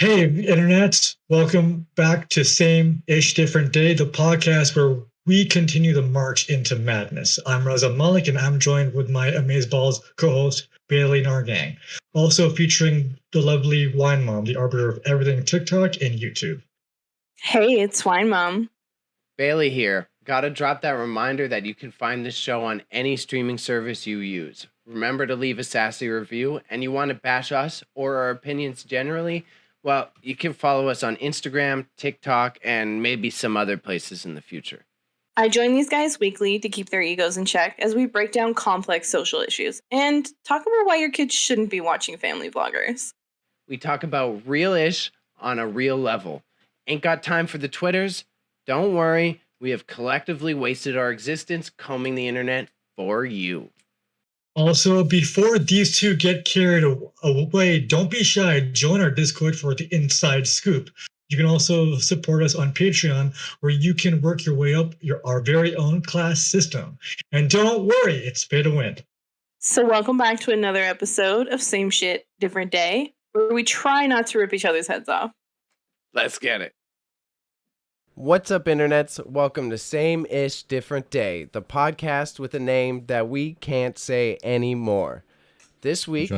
Hey, Internet. Welcome back to Same-ish Different Day, the podcast where we continue the march into madness. I'm Raza Malik, and I'm joined with my Amazeballs co-host, Bailey Nargang. Also featuring the lovely Wine Mom, the arbiter of everything TikTok and YouTube. Hey, it's Wine Mom. Bailey here. Gotta drop that reminder that you can find this show on any streaming service you use. Remember to leave a sassy review, and you want to bash us or our opinions generally? Well, you can follow us on Instagram, TikTok, and maybe some other places in the future. I join these guys weekly to keep their egos in check as we break down complex social issues and talk about why your kids shouldn't be watching family vloggers. We talk about real-ish on a real level. Ain't got time for the Twitters? Don't worry, we have collectively wasted our existence combing the internet for you. Also, before these two get carried away, don't be shy. Join our Discord for the inside scoop. You can also support us on Patreon, where you can work your way up our very own class system. And don't worry, it's pay to win. So welcome back to another episode of Same Shit, Different Day, where we try not to rip each other's heads off. Let's get it. What's up, internets? Welcome to Same-ish Different Day, the podcast with a name that we can't say anymore. This week,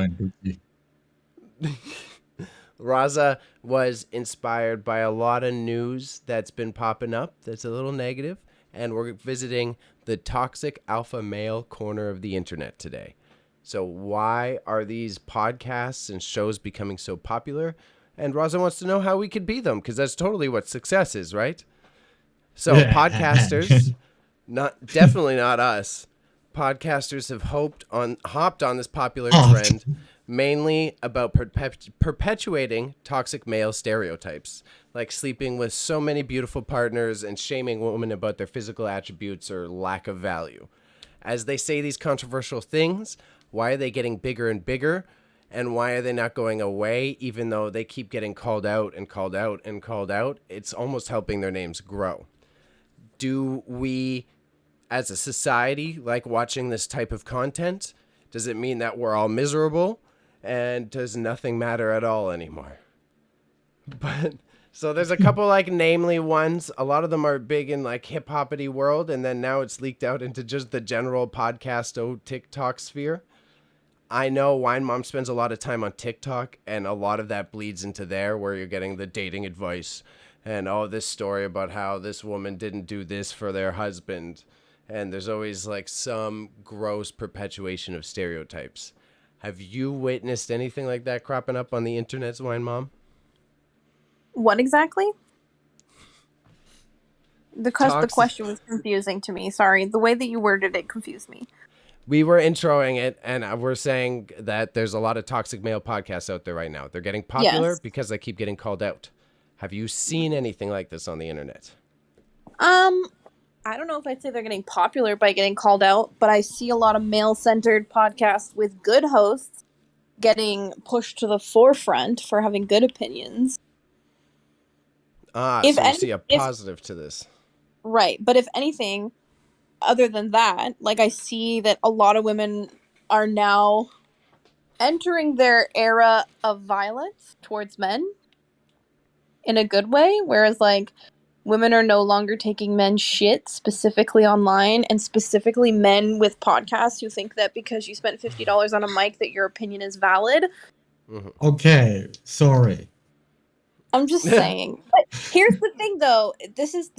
Raza was inspired by a lot of news that's been popping up that's a little negative, and we're visiting the toxic alpha male corner of the internet today. So why are these podcasts and shows becoming so popular? And Raza wants to know how we could be them, because that's totally what success is, right? So podcasters, definitely not us. Podcasters have hopped on this popular trend, mainly about perpetuating toxic male stereotypes, like sleeping with so many beautiful partners and shaming women about their physical attributes or lack of value. As they say these controversial things, why are they getting bigger and bigger? And why are they not going away, even though they keep getting called out and called out and called out? It's almost helping their names grow. Do we, as a society, like watching this type of content? Does it mean that we're all miserable? And does nothing matter at all anymore? But so there's a couple like namely ones. A lot of them are big in like hip-hoppity world. And then now it's leaked out into just the general podcast TikTok sphere. I know Wine Mom spends a lot of time on TikTok, and a lot of that bleeds into there, where you're getting the dating advice and this story about how this woman didn't do this for their husband. And there's always like some gross perpetuation of stereotypes. Have you witnessed anything like that cropping up on the internet's, Wine Mom? What exactly? The question was confusing to me. Sorry, the way that you worded it confused me. We were introing it, and we're saying that there's a lot of toxic male podcasts out there right now. They're getting popular because they keep getting called out. Have you seen anything like this on the internet? I don't know if I'd say they're getting popular by getting called out, but I see a lot of male-centered podcasts with good hosts getting pushed to the forefront for having good opinions. So you see a positive to this. Right, but if anything, other than that, like I see that a lot of women are now entering their era of violence towards men in a good way, whereas like women are no longer taking men's shit specifically online, and specifically men with podcasts who think that because you spent $50 on a mic that your opinion is valid. Mm-hmm. Okay, sorry. I'm just saying. But here's the thing, though. This is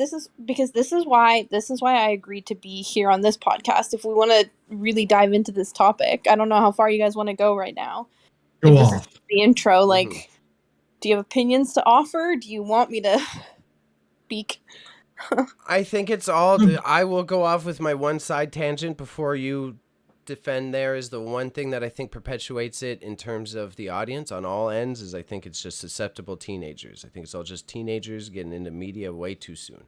why I agreed to be here on this podcast. If we want to really dive into this topic, I don't know how far you guys want to go right now. Go off. This is the intro. Like, do you have opinions to offer? Do you want me to speak? I think it's all. I will go off with my one side tangent before you defend. There is the one thing that I think perpetuates it in terms of the audience on all ends is I think it's just susceptible teenagers. I think it's all just teenagers getting into media way too soon.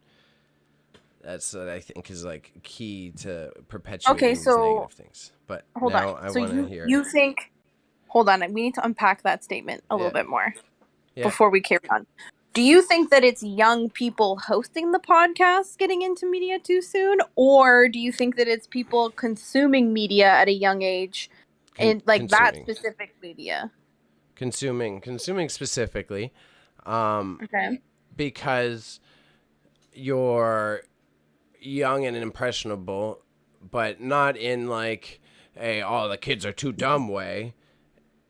That's what I think is like key to perpetuating these negative things. But hold now on. I want to hear. You think? Hold on. We need to unpack that statement a little bit more before we carry on. Do you think that it's young people hosting the podcast getting into media too soon? Or do you think that it's people consuming media at a young age and like that specific media? Consuming specifically. Okay. because you're young and impressionable, but not in like a oh the kids are too dumb way.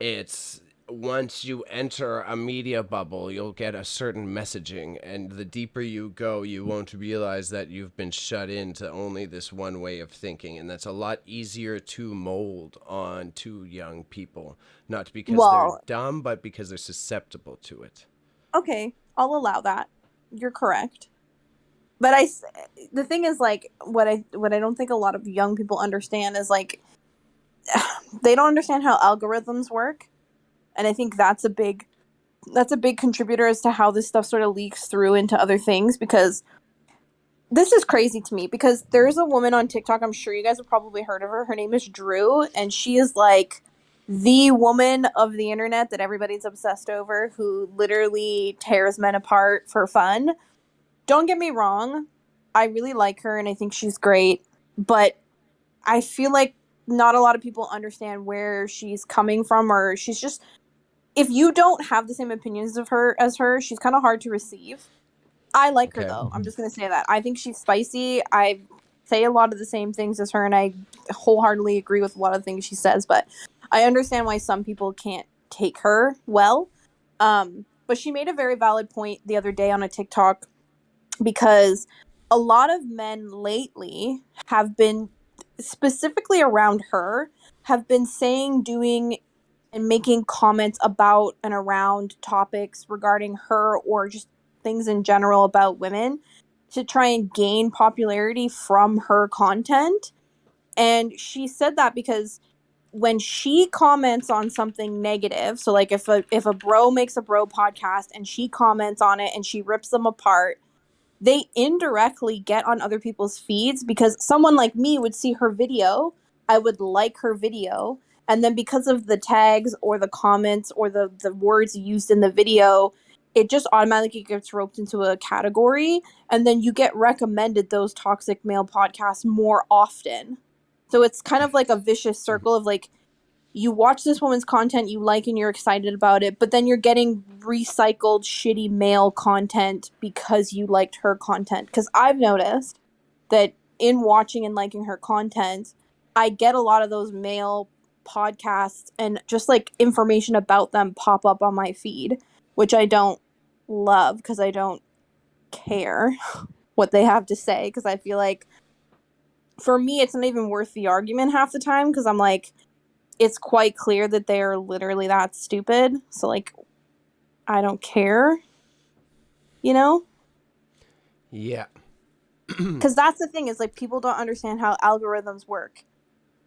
It's once you enter a media bubble, you'll get a certain messaging, and the deeper you go, you won't realize that you've been shut into only this one way of thinking, and that's a lot easier to mold on to young people, not because they're Well, dumb, but because they're susceptible to it. okay, I'll allow that. You're correct. But the thing is, like, what I don't think a lot of young people understand is, like, they don't understand how algorithms work, and I think that's a big contributor as to how this stuff sort of leaks through into other things, because this is crazy to me, because there's a woman on TikTok, I'm sure you guys have probably heard of her. Her name is Drew, and she is like the woman of the internet that everybody's obsessed over, who literally tears men apart for fun. Don't get me wrong, I really like her and I think she's great, but I feel like not a lot of people understand where she's coming from, or she's just, if you don't have the same opinions of her as her, she's kind of hard to receive. I like her Okay. though. I'm just gonna say that. I think she's spicy. I say a lot of the same things as her, and I wholeheartedly agree with a lot of the things she says. But I understand why some people can't take her well. But she made a very valid point the other day on a TikTok, because a lot of men lately have been, specifically around her, have been saying, doing, and making comments about and around topics regarding her, or just things in general about women, to try and gain popularity from her content. And she said that because when she comments on something negative, so like if a bro makes a bro podcast and she comments on it and she rips them apart, they indirectly get on other people's feeds, because someone like me would see her video, I would like her video, and then because of the tags or the comments or the words used in the video, it just automatically gets roped into a category, and then you get recommended those toxic male podcasts more often. So it's kind of like a vicious circle of, like, you watch this woman's content you like and you're excited about it, but then you're getting recycled shitty male content because you liked her content. Because I've noticed that in watching and liking her content, I get a lot of those male podcasts and just like information about them pop up on my feed, which I don't love, because I don't care what they have to say, because I feel like for me it's not even worth the argument half the time, because I'm like, it's quite clear that they are literally that stupid. So, like, I don't care, you know? Yeah. Because that's the thing, is like, people don't understand how algorithms work.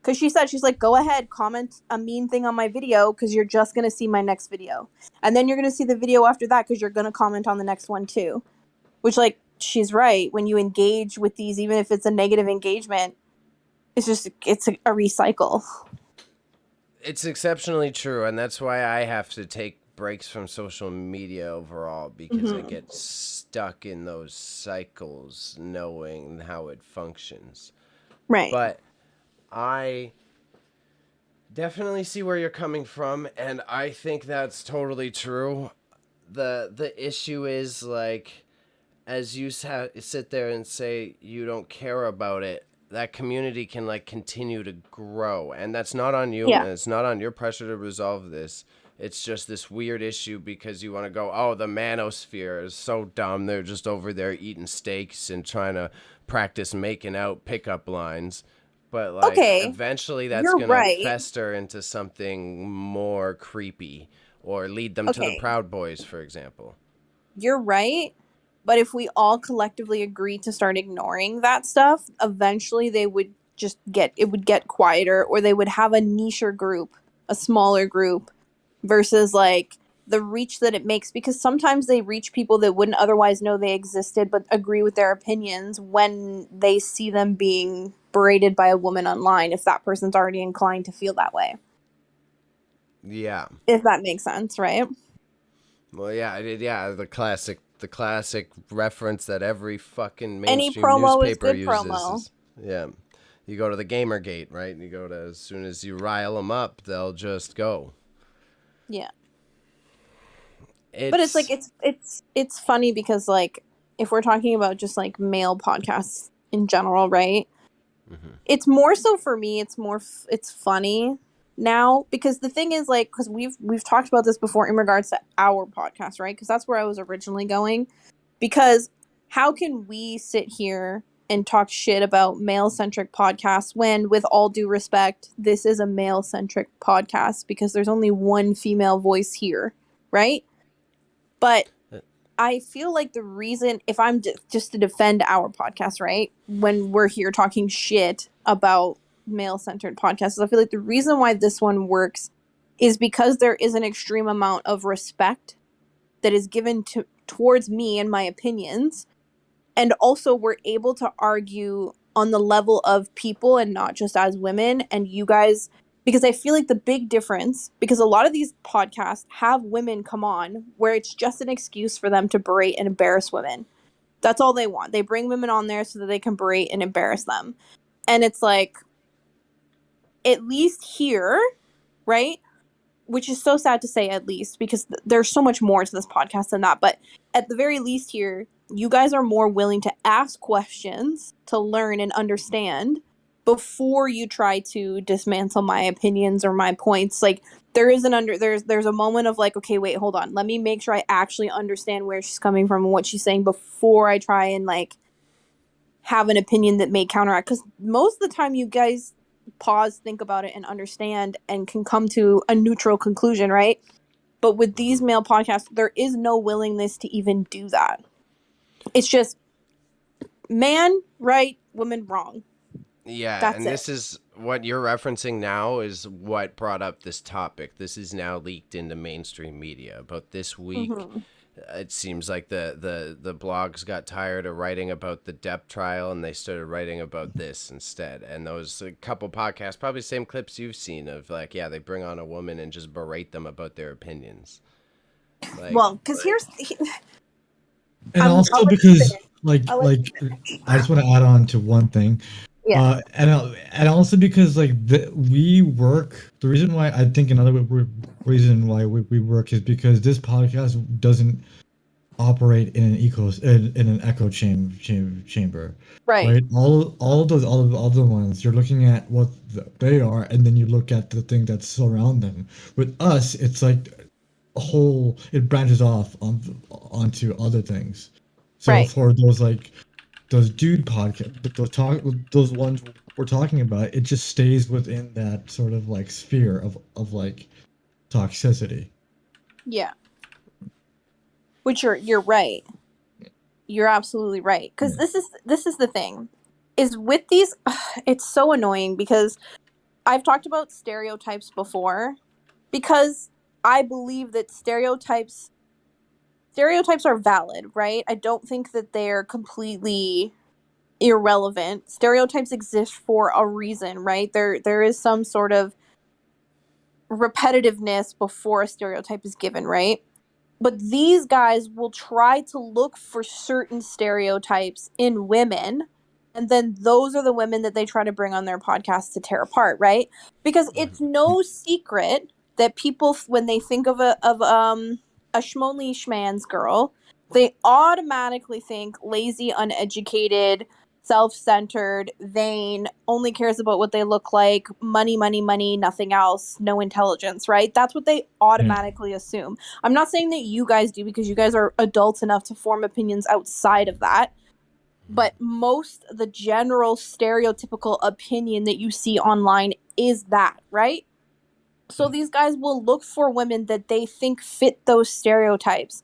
Because she's like, go ahead, comment a mean thing on my video, because you're just going to see my next video. And then you're going to see the video after that, because you're going to comment on the next one too. Which, like, she's right. When you engage with these, even if it's a negative engagement, it's a recycle. It's exceptionally true, and that's why I have to take breaks from social media overall, because I get stuck in those cycles knowing how it functions. Right. But I definitely see where you're coming from, and I think that's totally true. The issue is, like, as you sit there and say you don't care about it, that community can, like, continue to grow, and that's not on you. Yeah. And it's not on your pressure to resolve this. It's just this weird issue because you want to go, oh, the manosphere is so dumb, they're just over there eating steaks and trying to practice making out pickup lines. But, like, Okay, eventually that's you're gonna right. fester into something more creepy, or lead them to the Okay. Proud Boys, for example. You're right. But if we all collectively agree to start ignoring that stuff, eventually it would get quieter, or they would have a nicher group, a smaller group, versus like the reach that it makes, because sometimes they reach people that wouldn't otherwise know they existed but agree with their opinions when they see them being berated by a woman online, if that person's already inclined to feel that way. Yeah. If that makes sense, right? Well, yeah, the classic reference that every fucking Any mainstream promo is newspaper good uses. promo. Yeah. You go to the Gamergate, right? You go to, as soon as you rile them up, they'll just go. Yeah. But it's like it's funny because like if we're talking about just like male podcasts in general, right? It's more so for me. It's funny now because the thing is like because we've talked about this before in regards to our podcast, right? Because that's where I was originally going. Because how can we sit here and talk shit about male-centric podcasts when, with all due respect, this is a male-centric podcast because there's only one female voice here, right? But I feel like the reason, if I'm just to defend our podcast, right, when we're here talking shit about male-centered podcasts, I feel like the reason why this one works is because there is an extreme amount of respect that is given towards me and my opinions. And also we're able to argue on the level of people and not just as women. And you guys, because I feel like the big difference, because a lot of these podcasts have women come on where it's just an excuse for them to berate and embarrass women. That's all they want. They bring women on there so that they can berate and embarrass them. And it's like, at least here, right? Which is so sad to say, at least, because there's so much more to this podcast than that. But at the very least here, you guys are more willing to ask questions to learn and understand before you try to dismantle my opinions or my points. Like there's a moment of like, okay, wait, hold on. Let me make sure I actually understand where she's coming from and what she's saying before I try and like have an opinion that may counteract. Because most of the time you guys pause, think about it, and understand and can come to a neutral conclusion, right? But with these male podcasts, there is no willingness to even do that. It's just man right, woman wrong. Yeah, That's and this is what you're referencing now is what brought up this topic. This is now leaked into mainstream media. About this week, it seems like the blogs got tired of writing about the Depp trial and they started writing about this instead. And those a couple podcasts, probably the same clips you've seen of like, yeah, they bring on a woman and just berate them about their opinions. Like, well, because and also because I just want to add on to one thing. yeah, And also because like we work. The reason why I think another reason why we work is because this podcast doesn't operate in an echo chamber, right. All of the ones you're looking at what they are, and then you look at the thing that's around them. With us, it's like a whole. It branches off onto other things. So Right. for those dude podcast, those ones we're talking about, it just stays within that sort of like sphere of like toxicity. Yeah. Which you're right. You're absolutely right. Because this is the thing. Is with these, it's so annoying because I've talked about stereotypes before. Because I believe that stereotypes are valid, right? I don't think that they're completely irrelevant. Stereotypes exist for a reason, right? There is some sort of repetitiveness before a stereotype is given, right? But these guys will try to look for certain stereotypes in women, and then those are the women that they try to bring on their podcast to tear apart, right? Because it's no secret that people, when they think of a schmonly schman's girl, they automatically think lazy, uneducated, self-centered, vain, only cares about what they look like, money, money, money, nothing else, no intelligence, right? That's what they automatically assume. I'm not saying that you guys do because you guys are adults enough to form opinions outside of that. But the general stereotypical opinion that you see online is that, right? So these guys will look for women that they think fit those stereotypes.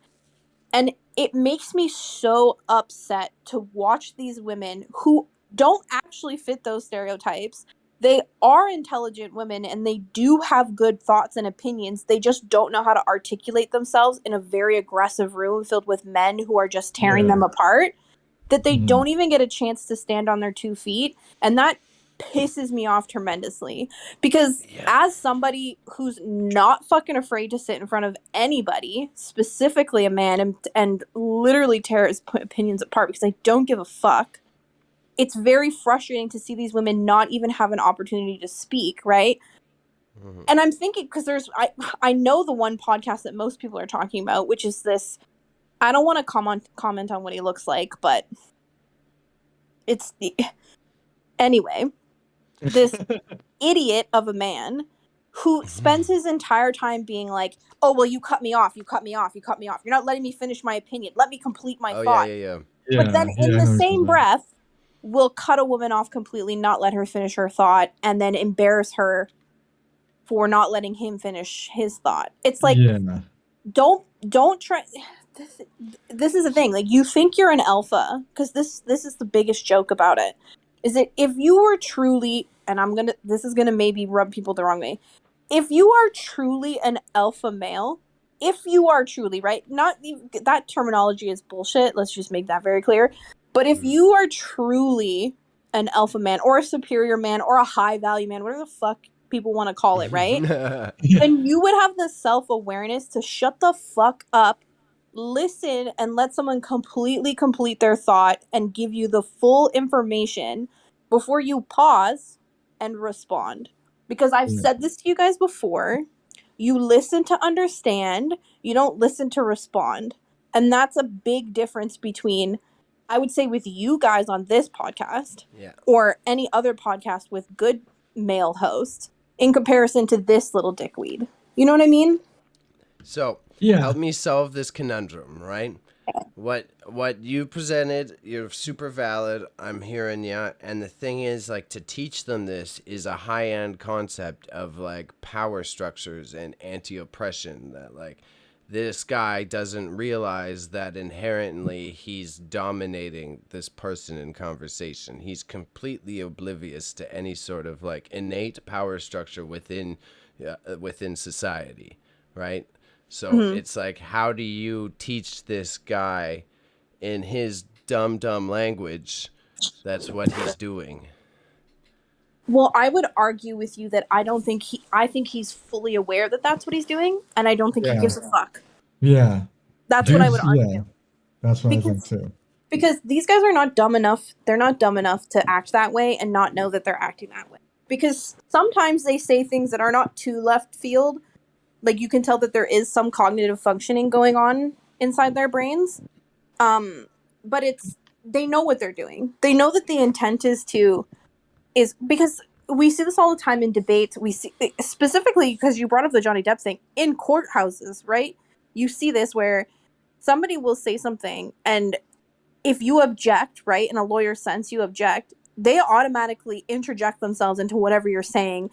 And it makes me so upset to watch these women who don't actually fit those stereotypes. They are intelligent women and they do have good thoughts and opinions. They just don't know how to articulate themselves in a very aggressive room filled with men who are just tearing them apart. That they don't even get a chance to stand on their 2 feet. And that pisses me off tremendously. Because as somebody who's not fucking afraid to sit in front of anybody, specifically a man, and literally tear his opinions apart because I don't give a fuck, it's very frustrating to see these women not even have an opportunity to speak, right? And I'm thinking, because I know the one podcast that most people are talking about, which is this. I don't want to comment on what he looks like, but it's anyway. This idiot of a man who spends his entire time being like, "Oh well, you cut me off. You cut me off. You cut me off. You're not letting me finish my opinion. Let me complete my Oh thought." yeah. But then in I the know what same you're saying. breath, will cut a woman off completely, not let her finish her thought, and then embarrass her for not letting him finish his thought. It's like, Yeah. don't try. This is the thing. Like, you think you're an alpha, because this is the biggest joke about it. Is that if you were truly, and this is gonna maybe rub people the wrong way. If you are truly an alpha male, if you are truly, right, not that terminology is bullshit. Let's just make that very clear. But if you are truly an alpha man or a superior man or a high value man, whatever the fuck people want to call it, right? Then you would have the self-awareness to shut the fuck up, listen, and let someone completely complete their thought and give you the full information before you pause and respond. Because I've said this to you guys before. You listen to understand, you don't listen to respond. And that's a big difference between, I would say, with you guys on this podcast or any other podcast with good male hosts in comparison to this little dickweed. You know what I mean? So, help me solve this conundrum, right? What you presented, you're super valid. I'm hearing you. And the thing is, like, to teach them this is a high-end concept of, like, power structures and anti-oppression. That, like, this guy doesn't realize that inherently he's dominating this person in conversation. He's completely oblivious to any sort of, like, innate power structure within society, right? So it's like, how do you teach this guy in his dumb language that's what he's doing? Well, I would argue with you that I think he's fully aware that that's what he's doing, and I don't think he gives a fuck. Yeah. That's what I would argue. Yeah. That's what I think too. Because these guys are not dumb enough. They're not dumb enough to act that way and not know that they're acting that way. Because sometimes they say things that are not too left field. Like, you can tell that there is some cognitive functioning going on inside their brains. But they know what they're doing. They know that the intent is because we see this all the time in debates. We see, specifically because you brought up the Johnny Depp thing, in courthouses, right? You see this where somebody will say something, and if you object, right, in a lawyer's sense, you object, they automatically interject themselves into whatever you're saying.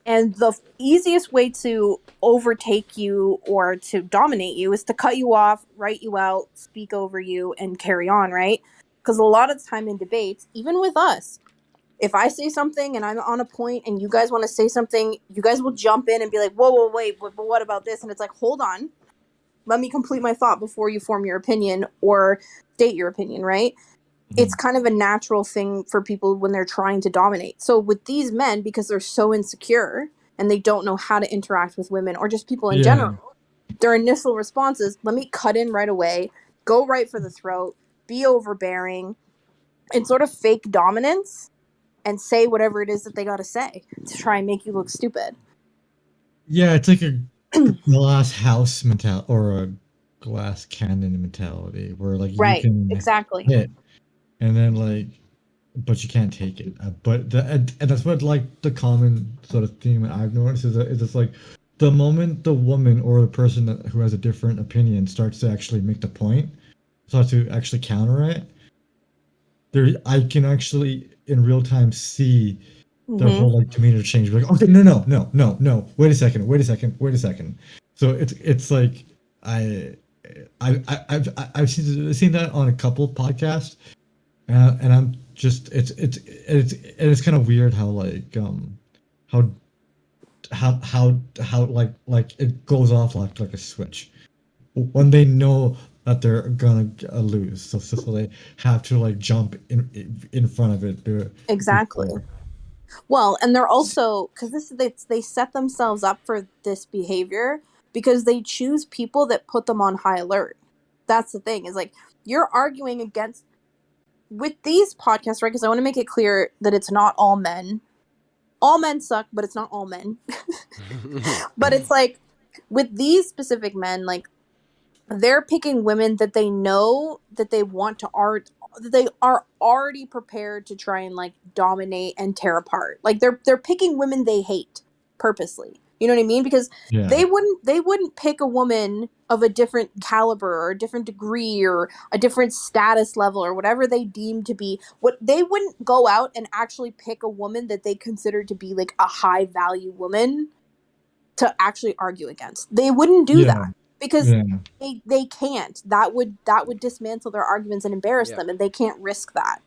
And the easiest way to overtake you or to dominate you is to cut you off, write you out, speak over you, and carry on, right? Because a lot of the time in debates, even with us, if I say something and I'm on a point and you guys want to say something, you guys will jump in and be like, whoa, wait, but what about this? And it's like, hold on. Let me complete my thought before you form your opinion or state your opinion, right? It's kind of a natural thing for people when they're trying to dominate. So with these men, because they're so insecure and they don't know how to interact with women or just people in general, their initial response is, let me cut in right away, go right for the throat, be overbearing, and sort of fake dominance and say whatever it is that they got to say to try and make you look stupid. Yeah, it's like a glass house mentality or a glass cannon mentality where, like, you can hit and then, like, but you can't take it. And that's what, like, the common sort of theme I've noticed is it's like the moment the woman or the person who has a different opinion starts to actually make the point, starts to actually counter it, I can actually in real time see their whole, like, demeanor change. Like, okay, no, wait a second. So it's like I've seen that on a couple podcasts, and I'm just it's kind of weird how, like, how like it goes off like a switch when they know that they're gonna lose, so they have to, like, jump in front of it. Exactly. Well, and they're also, because they set themselves up for this behavior because they choose people that put them on high alert. That's the thing, is like, you're arguing against, with these podcasts, right? Because I want to make it clear that it's not all men. all men suck, but it's not all men. But it's like with these specific men, like they're picking women that they know that they want to that they are already prepared to try and like dominate and tear apart. Like they're picking women they hate purposely. You know what I mean? Because Yeah. they wouldn't pick a woman of a different caliber or a different degree or a different status level or whatever they deem to be. What they wouldn't go out and actually pick a woman that they consider to be like a high value woman to actually argue against. They wouldn't do that because they can't. That would dismantle their arguments and embarrass them, and they can't risk that.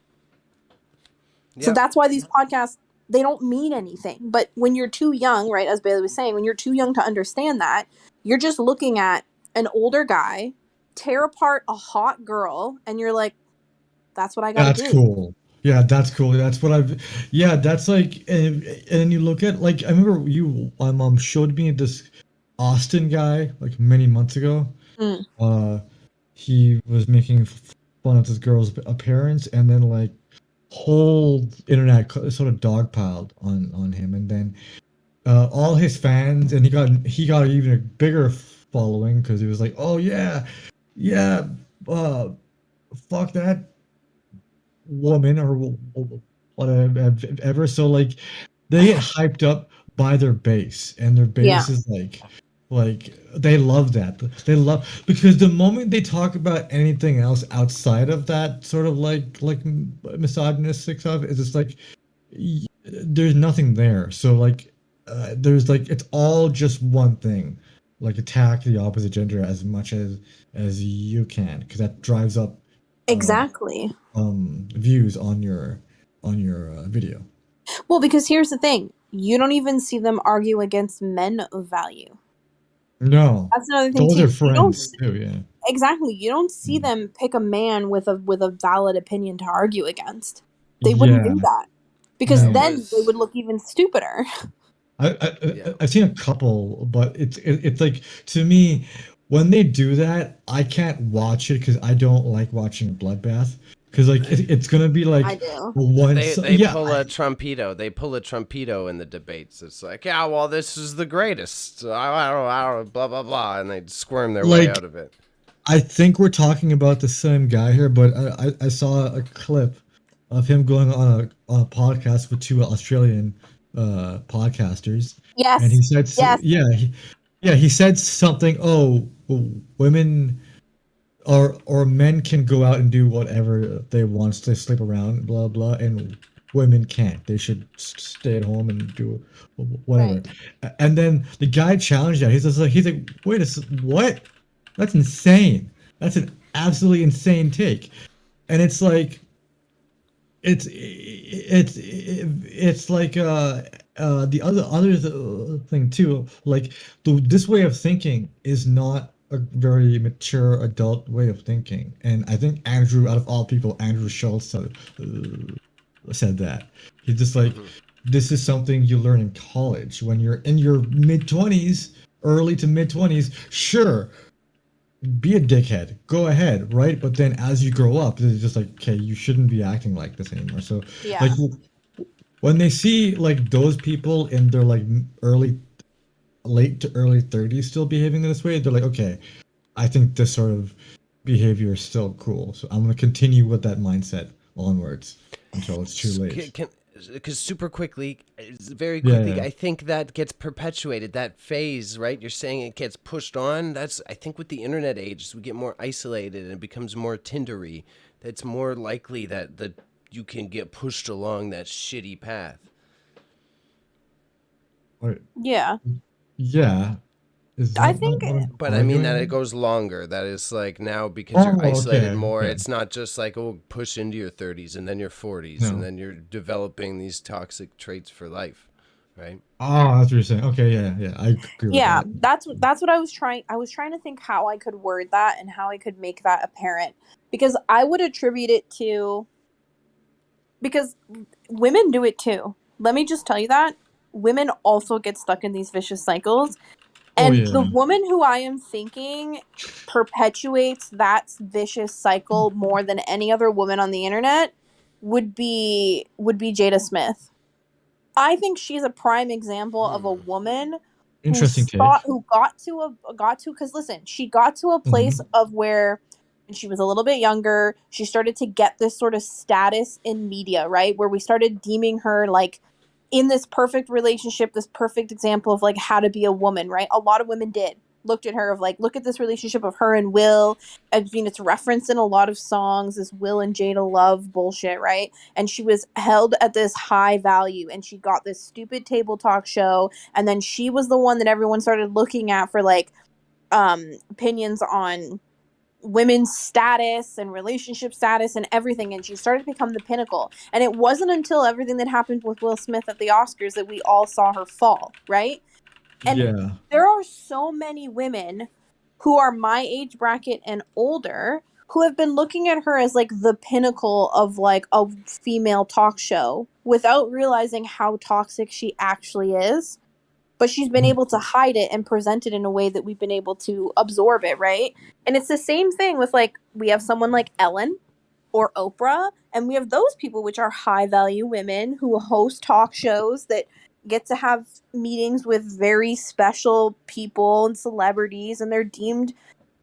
So that's why these podcasts, they don't mean anything. But when you're too young, right, as Bailey was saying, when you're too young to understand that, you're just looking at an older guy tear apart a hot girl, and you're like, that's what I gotta do. That's cool. Yeah, that's cool. That's what that's like, and you look at, like, I remember my mom showed me this Austin guy, like, many months ago. He was making fun of this girl's appearance, and then, like, whole internet sort of dogpiled on him, and then all his fans, and he got even a bigger following because he was like, oh yeah, fuck that woman or whatever. So like they get hyped up by their base, and their base is like they love that. They love, because the moment they talk about anything else outside of that sort of like misogynistic stuff, it's just like there's nothing there. So like there's like, it's all just one thing, like attack the opposite gender as much as you can, because that drives up exactly views on your video. Well, because here's the thing, you don't even see them argue against men of value. No, that's another thing those too. are friends too. Yeah, exactly. You don't see them pick a man with a valid opinion to argue against. They wouldn't do that, because then they would look even stupider. I've seen a couple, but it's like, to me, when they do that, I can't watch it because I don't like watching a bloodbath. Because like it's gonna be like, I do. They pull a Trumpito. They pull a Trumpito in the debates. It's like, yeah, well, this is the greatest. I don't, blah blah blah, and they squirm their way out of it. I think we're talking about the same guy here, but I saw a clip of him going on a podcast with two Australian podcasters. Yes. And he said, he said something. Oh, women or men can go out and do whatever they want, to sleep around, blah blah, and women can't. They should stay at home and do whatever. Right. And then the guy challenged that. He's like, wait what? That's insane. That's an absolutely insane take. And it's like, it's like the other thing too. Like this way of thinking is not a very mature adult way of thinking. And I think Andrew, out of all people, Andrew Schultz said that. He's just like, this is something you learn in college when you're in your mid-20s, early to mid-20s. Sure, be a dickhead, go ahead, right? But then as you grow up, it's just like, okay, you shouldn't be acting like this anymore. So like when they see like those people in their like late to early 30s still behaving in this way, they're like, okay, I think this sort of behavior is still cool, so I'm going to continue with that mindset onwards until it's too late. Because very quickly, I think that gets perpetuated, that phase, right? You're saying it gets pushed on. That's, I think, with the internet age, as we get more isolated and it becomes more Tindery, that's more likely that you can get pushed along that shitty path. Yeah. Yeah. I think, but I mean that it goes longer. That is like now, because you're isolated more. Okay. It's not just like, oh, push into your 30s and then your 40s and then you're developing these toxic traits for life, right? Oh, that's what you're saying. Okay, yeah, I agree. Yeah, with that. That's what I was trying. I was trying to think how I could word that and how I could make that apparent, because I would attribute it to, because women do it too. Let me just tell you that women also get stuck in these vicious cycles. And the woman who I am thinking perpetuates that vicious cycle more than any other woman on the internet would be Jada Smith. I think she's a prime example of a woman Interesting take. who got to because listen, she got to a place of where when she was a little bit younger, she started to get this sort of status in media, right? Where we started deeming her like in this perfect relationship, this perfect example of like how to be a woman, right? A lot of women looked at her of like, look at this relationship of her and Will. I mean, it's referenced in a lot of songs, this Will and Jada love bullshit, right? And she was held at this high value, and she got this stupid table talk show, and then she was the one that everyone started looking at for like opinions on women's status and relationship status and everything, and she started to become the pinnacle. And it wasn't until everything that happened with Will Smith at the Oscars that we all saw her fall, right? And Yeah. there are so many women who are my age bracket and older who have been looking at her as like the pinnacle of like a female talk show without realizing how toxic she actually is. But she's been able to hide it and present it in a way that we've been able to absorb it, right? And it's the same thing with like, we have someone like Ellen or Oprah, and we have those people which are high value women who host talk shows that get to have meetings with very special people and celebrities, and they're deemed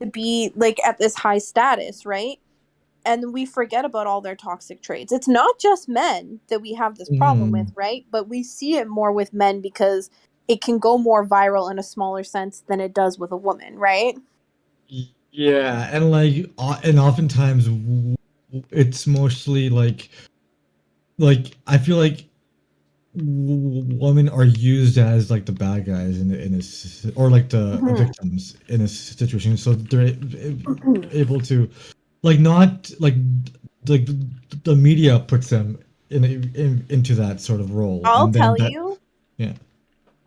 to be like at this high status, right? And we forget about all their toxic traits. It's not just men that we have this problem with, right? But we see it more with men because it can go more viral in a smaller sense than it does with a woman, right? Yeah, and like, and oftentimes it's mostly like I feel like women are used as like the bad guys or like the victims in a situation, so they're able to like not like the media puts them into that sort of role, I'll and then tell that you, yeah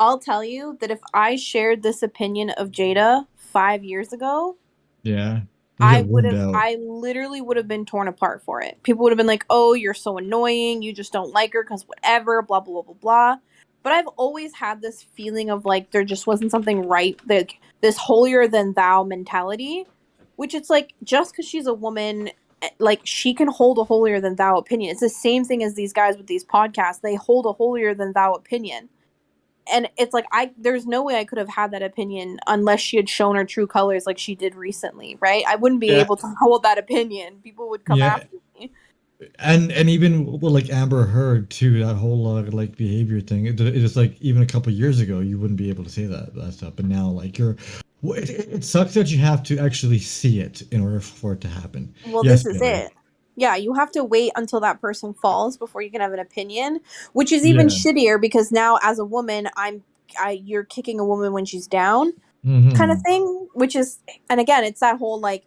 I'll tell you that if I shared this opinion of Jada 5 years ago, yeah you get wormed out. I literally would have been torn apart for it. People would have been like, oh, you're so annoying. You just don't like her because whatever, blah, blah, blah, blah, blah. But I've always had this feeling of like, there just wasn't something right. Like this holier than thou mentality, which it's like, just because she's a woman, like she can hold a holier than thou opinion. It's the same thing as these guys with these podcasts. They hold a holier than thou opinion. And it's like there's no way I could have had that opinion unless she had shown her true colors like she did recently, right? I wouldn't be Yeah, able to hold that opinion. People would come yeah, after me. and even well, like Amber Heard too, that whole like behavior thing. It is like even a couple years ago, you wouldn't be able to say that stuff, but now like it sucks that you have to actually see it in order for it to happen. Well, Yes, this is Bailey. it. Yeah, you have to wait until that person falls before you can have an opinion, which is even Yeah. shittier because now as a woman, you're kicking a woman when she's down kind of Mm-hmm. thing, which is, and again, it's that whole like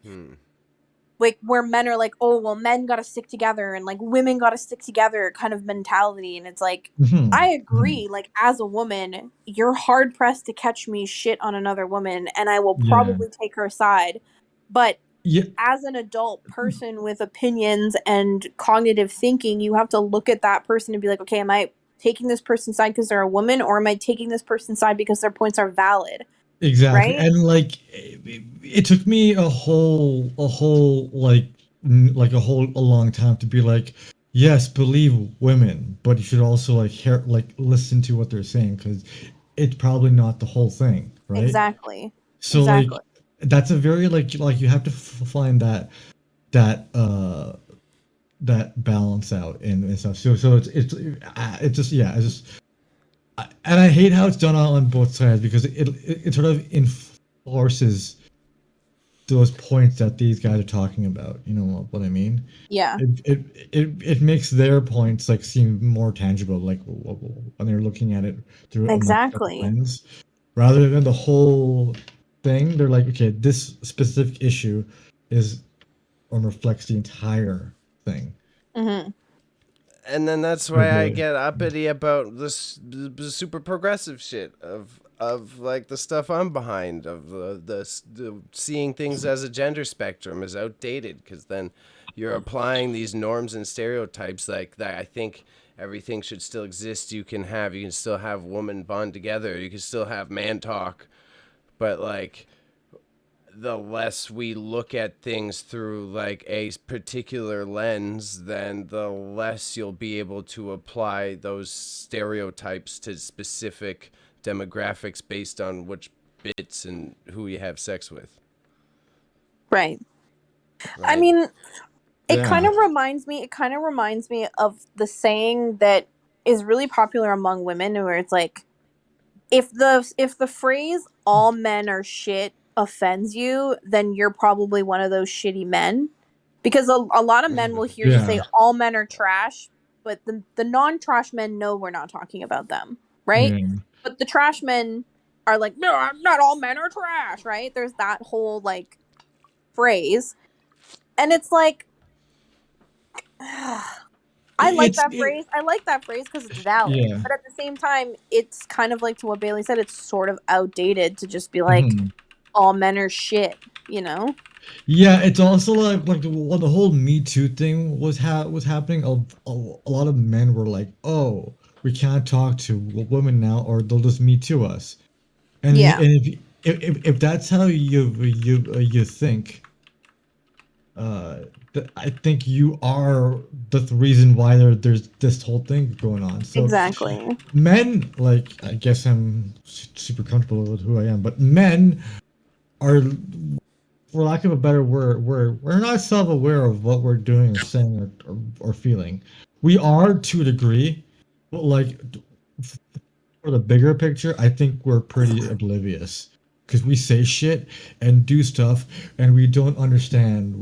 where men are like, oh well, men gotta stick together and like women gotta stick together kind of mentality. And it's like, Mm-hmm. I agree, like as a woman you're hard pressed to catch me shit on another woman, and I will Yeah. probably take her side. But Yeah. as an adult person with opinions and cognitive thinking, you have to look at that person and be like, okay, am I taking this person's side because they're a woman, or am I taking this person's side because their points are valid? Exactly. Right? And like it took me a whole like a long time to be like, yes, believe women, but you should also like listen to what they're saying, because it's probably not the whole thing, right? Exactly. So like Exactly. that's a very like you have to find that that balance out and stuff. So it's just yeah, it's just and I hate how it's done on both sides, because it sort of enforces those points that these guys are talking about. You know what I mean? Yeah. It makes their points like seem more tangible, like when they're looking at it through a much better Exactly. lens, rather than the whole thing. They're like, okay, this specific issue is or reflects the entire thing. Mm-hmm. And then that's why I get uppity about this the super progressive shit of like the stuff I'm behind, of the seeing things as a gender spectrum is outdated, because then you're applying these norms and stereotypes like that. I think everything should still exist. You can still have women bond together. You can still have man talk, but like the less we look at things through like a particular lens, then the less you'll be able to apply those stereotypes to specific demographics based on which bits and who you have sex with. Right. I Right? mean, it Yeah. kind of reminds me of the saying that is really popular among women, where it's like, if the phrase "all men are shit" offends you, then you're probably one of those shitty men. Because a lot of men will hear you say Yeah. all men are trash, but the non-trash men know we're not talking about them, right? Yeah. But the trash men are like, no, not all men are trash, right? There's that whole like phrase. And it's like, I like that phrase. I like that phrase because it's valid. Yeah. But at the same time, it's kind of like, to what Bailey said, it's sort of outdated to just be like, Mhm. all men are shit, you know? Yeah, it's also like when the whole Me Too thing was happening. A lot of men were like, "Oh, we can't talk to women now, or they'll just Me Too us." And Yeah. if that's how you think, I think you are the reason why there's this whole thing going on. So Exactly. men, like, I guess I'm super comfortable with who I am, but men are, for lack of a better word, we're not self-aware of what we're doing or saying or feeling. We are to a degree, but like, for the bigger picture, I think we're pretty oblivious because we say shit and do stuff, and we don't understand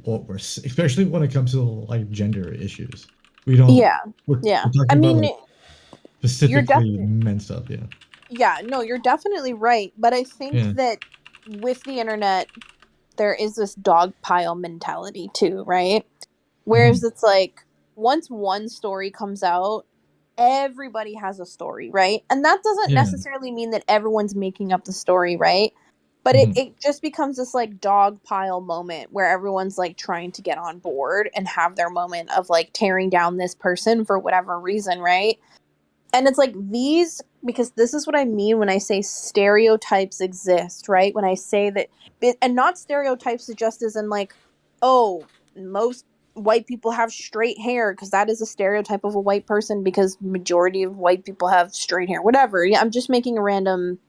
what especially when it comes to like gender issues. We don't. Yeah. We're, Yeah. we're I talking about mean, like you're specifically definitely, men stuff. Yeah. yeah, no, you're definitely right. But I think Yeah. that with the internet, there is this dog pile mentality too, right? Whereas it's like, once one story comes out, everybody has a story, right? And that doesn't Yeah. necessarily mean that everyone's making up the story, right? But Mhm. it just becomes this like dog pile moment where everyone's like trying to get on board and have their moment of like tearing down this person for whatever reason, right? And it's like, because this is what I mean when I say stereotypes exist, right? When I say that, and not stereotypes just as in like, oh, most white people have straight hair, because that is a stereotype of a white person, because majority of white people have straight hair, whatever. Yeah, I'm just making a random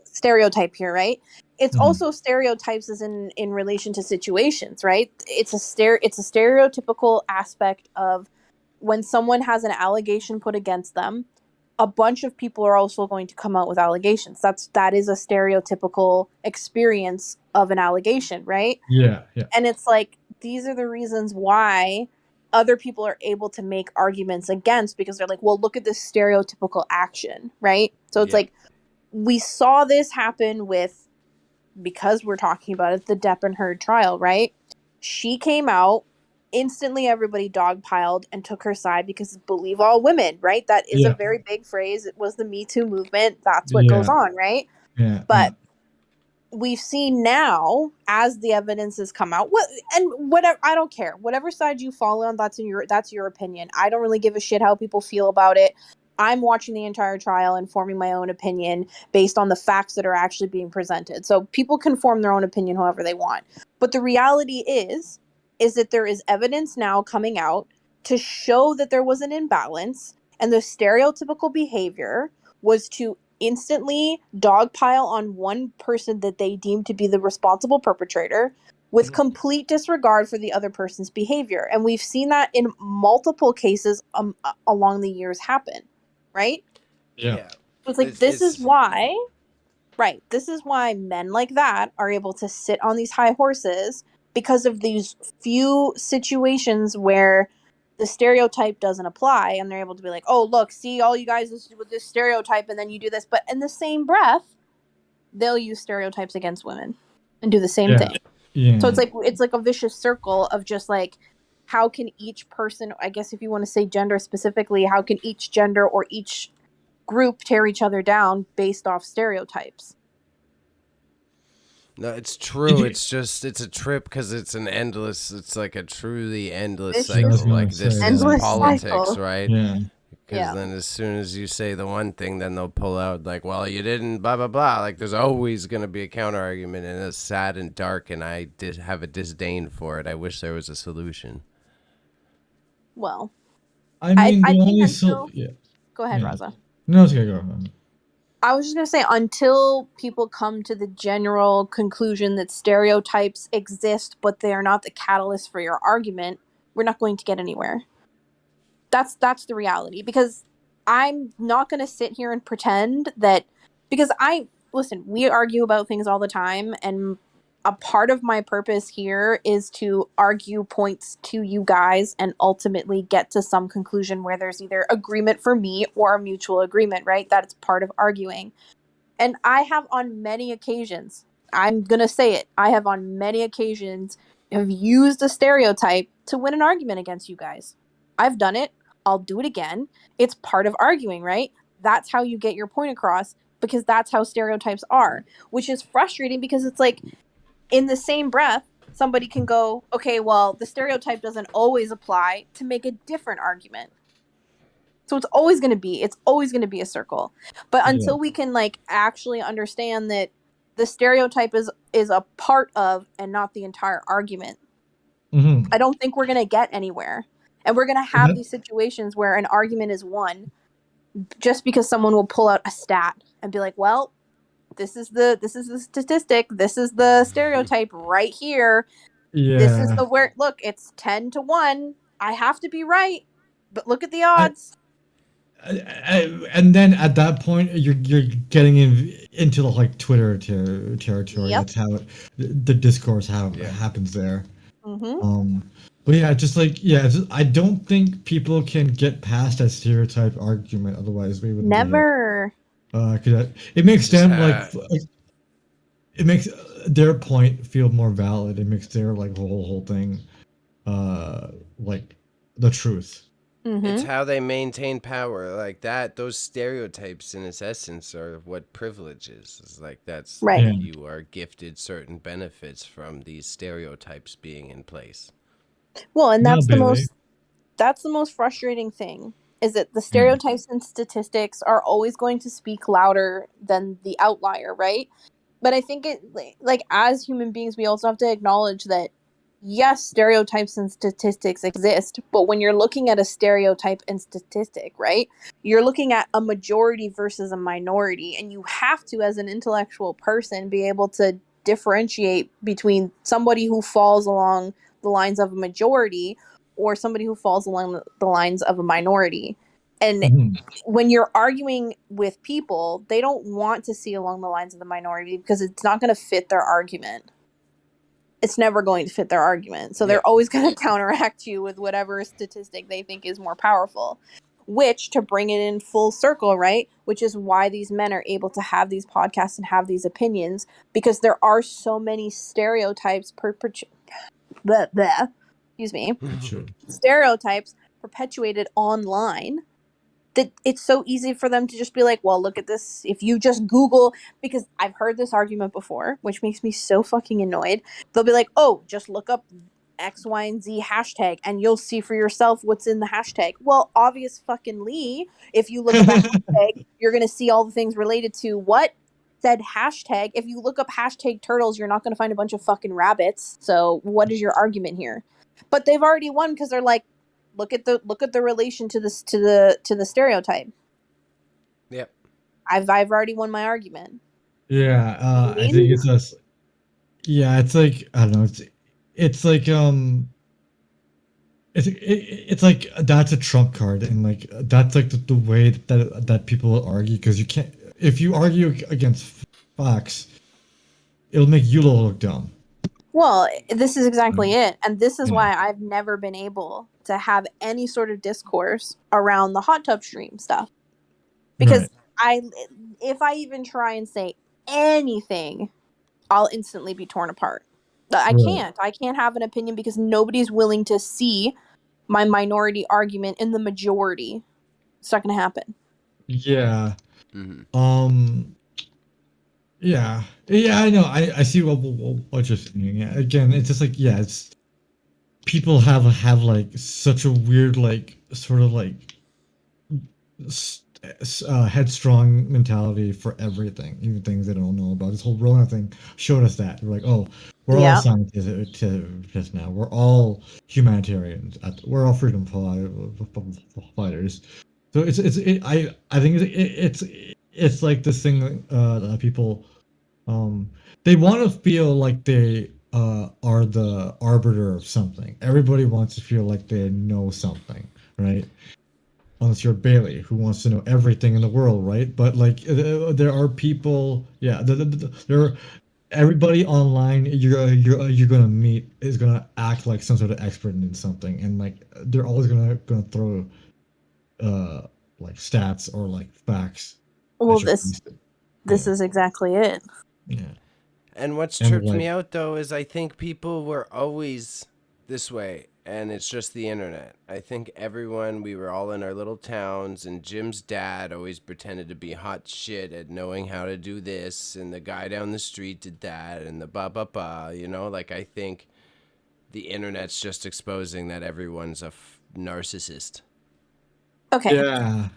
stereotype here, right? It's also stereotypes as in relation to situations, right? It's a stereotypical aspect of when someone has an allegation put against them, a bunch of people are also going to come out with allegations. That is a stereotypical experience of an allegation, right? Yeah. Yeah. And it's like, these are the reasons why other people are able to make arguments against, because they're like, well, look at this stereotypical action, right? So it's like, we saw this happen with, because we're talking about it, the Depp and Heard trial, right? She came out, instantly everybody dogpiled and took her side, because believe all women, right? That is a Yeah. very big phrase. It was the Me Too movement. That's what goes Yeah. on, right? Yeah. But we've seen now, as the evidence has come out, whatever, I don't care. Whatever side you fall on, that's your opinion. I don't really give a shit how people feel about it. I'm watching the entire trial and forming my own opinion based on the facts that are actually being presented. So people can form their own opinion however they want. But the reality is that there is evidence now coming out to show that there was an imbalance, and the stereotypical behavior was to instantly dogpile on one person that they deem to be the responsible perpetrator, with complete disregard for the other person's behavior. And we've seen that in multiple cases along the years happen, right? Yeah. It's like, this is why men like that are able to sit on these high horses, because of these few situations where the stereotype doesn't apply, and they're able to be like, oh, look, see, all you guys with this stereotype, and then you do this. But in the same breath, they'll use stereotypes against women and do the same thing. Yeah. So it's like a vicious circle of just like, how can each person, I guess if you want to say gender specifically, how can each gender or each group tear each other down based off stereotypes? No, it's true. It's a trip, because it's like a truly endless cycle. Like, this is endless politics, cycle. right? Yeah. Because Yeah. then as soon as you say the one thing, then they'll pull out like, well, you didn't, blah, blah, blah. Like there's always going to be a counter argument, and it's sad and dark, and I did have a disdain for it. I wish there was a solution. Well, I mean, I the think only until... yeah. Go ahead, Yeah. Raza. No, it's okay. Go on. I was just going to say, until people come to the general conclusion that stereotypes exist, but they are not the catalyst for your argument, we're not going to get anywhere. That's the reality, because I'm not going to sit here and pretend that, because listen, we argue about things all the time, and a part of my purpose here is to argue points to you guys and ultimately get to some conclusion where there's either agreement for me or a mutual agreement, right? That's part of arguing. And I have on many occasions, I'm going to say it, I have on many occasions have used a stereotype to win an argument against you guys. I've done it. I'll do it again. It's part of arguing, right? That's how you get your point across, because that's how stereotypes are, which is frustrating because it's like, in the same breath, somebody can go, okay, well, the stereotype doesn't always apply, to make a different argument. So it's always going to be a circle. But until we can like actually understand that the stereotype is a part of and not the entire argument, I don't think we're going to get anywhere. And we're going to have these situations where an argument is won just because someone will pull out a stat and be like, well, this is the statistic, this is the stereotype right here. This is the where, look, it's 10-1. I have to be right, but look at the odds. And then at that point, you're getting into the like Twitter territory. Yep. That's how the discourse happens there. Mm-hmm. But yeah, just like I don't think people can get past that stereotype argument. Otherwise, we would Never. Because it makes them it makes their point feel more valid. It makes their like whole thing like the truth. Mm-hmm. It's how they maintain power, like that. Those stereotypes, in its essence, are what privilege is. It's like that's right. Yeah. You are gifted certain benefits from these stereotypes being in place. Well, and that's the most frustrating thing, is that the stereotypes and statistics are always going to speak louder than the outlier, right? But I think it, like, as human beings, we also have to acknowledge that yes, stereotypes and statistics exist, but when you're looking at a stereotype and statistic, right, you're looking at a majority versus a minority, and you have to, as an intellectual person, be able to differentiate between somebody who falls along the lines of a majority or somebody who falls along the lines of a minority. And when you're arguing with people, they don't want to see along the lines of the minority because it's not going to fit their argument. It's never going to fit their argument. So they're always going to counteract you with whatever statistic they think is more powerful. Which, to bring it in full circle, right? Which is why these men are able to have these podcasts and have these opinions, because there are so many stereotypes stereotypes perpetuated online, that it's so easy for them to just be like, well, look at this. If you just Google, because I've heard this argument before, which makes me so fucking annoyed. They'll be like, oh, just look up X, Y, and Z hashtag and you'll see for yourself what's in the hashtag. Well, obvious fucking Lee, if you look up a hashtag, you're going to see all the things related to what said hashtag. If you look up hashtag turtles, you're not going to find a bunch of fucking rabbits. So what is your argument here? But they've already won because they're like, look at the relation to this to the stereotype. Yep. I've already won my argument. Yeah, I think it's us. Yeah, it's like, I don't know. It's like it's like that's a trump card, and like that's like the way that people will argue, because you can't, if you argue against facts, it'll make you look dumb. Well, this is exactly it. And this is why I've never been able to have any sort of discourse around the hot tub stream stuff. Because if I even try and say anything, I'll instantly be torn apart. I can't have an opinion because nobody's willing to see my minority argument in the majority. It's not going to happen. Yeah. Yeah, I know. I see what you're saying. Yeah, again, it's just like, it's people have like such a weird like sort of like headstrong mentality for everything, even things they don't know about. This whole Rona thing showed us that. We're like, oh, we're all Yeah. scientists now. We're all humanitarians. We're all freedom fighters. So I think it's like this thing that people they want to feel like they are the arbiter of something. Everybody wants to feel like they know something, right? Unless you're Bailey, who wants to know everything in the world, right? But like, there are people, yeah, there are everybody online you're gonna meet is gonna act like some sort of expert in something, and like they're always gonna throw uh like stats or like facts Well, at your this face. this Yeah, is exactly it. yeah, And what's and tripped me like, out though is I think people were always this way, and it's just the internet. I think everyone, we were all in our little towns, and Jim's dad always pretended to be hot shit at knowing how to do this, and the guy down the street did that, and the you know? Like, I think the internet's just exposing that everyone's a narcissist. Okay. yeah,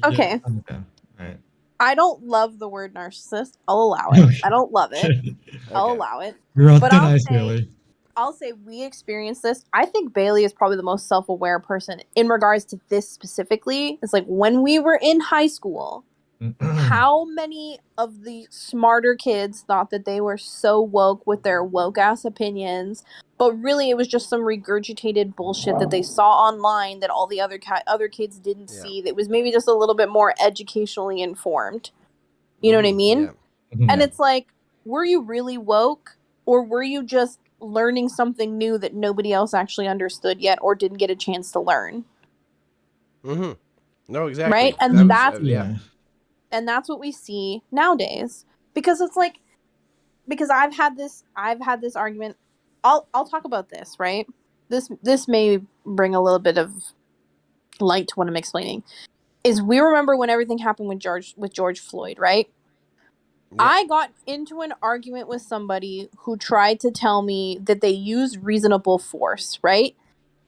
Okay. yeah, right. I don't love the word narcissist. I'll allow it. I don't love it. I'll Okay. allow it. You're on But thin ice, Bailey. I'll say we experienced this. I think Bailey is probably the most self-aware person in regards to this specifically. It's like when we were in high school, how many of the smarter kids thought that they were so woke with their woke ass opinions, but really it was just some regurgitated bullshit that they saw online that all the other kids didn't Yeah. see, that was maybe just a little bit more educationally informed. You know what I mean? Yeah. And Yeah. it's like, were you really woke, or were you just learning something new that nobody else actually understood yet or didn't get a chance to learn? Mm-hmm. No, exactly. Right? That And was, Yeah. that's what we see nowadays. Because it's like, because I've had this argument. I'll talk about this, right? This may bring a little bit of light to what I'm explaining. Is we remember when everything happened with George Floyd, right? Yeah. I got into an argument with somebody who tried to tell me that they use reasonable force, right?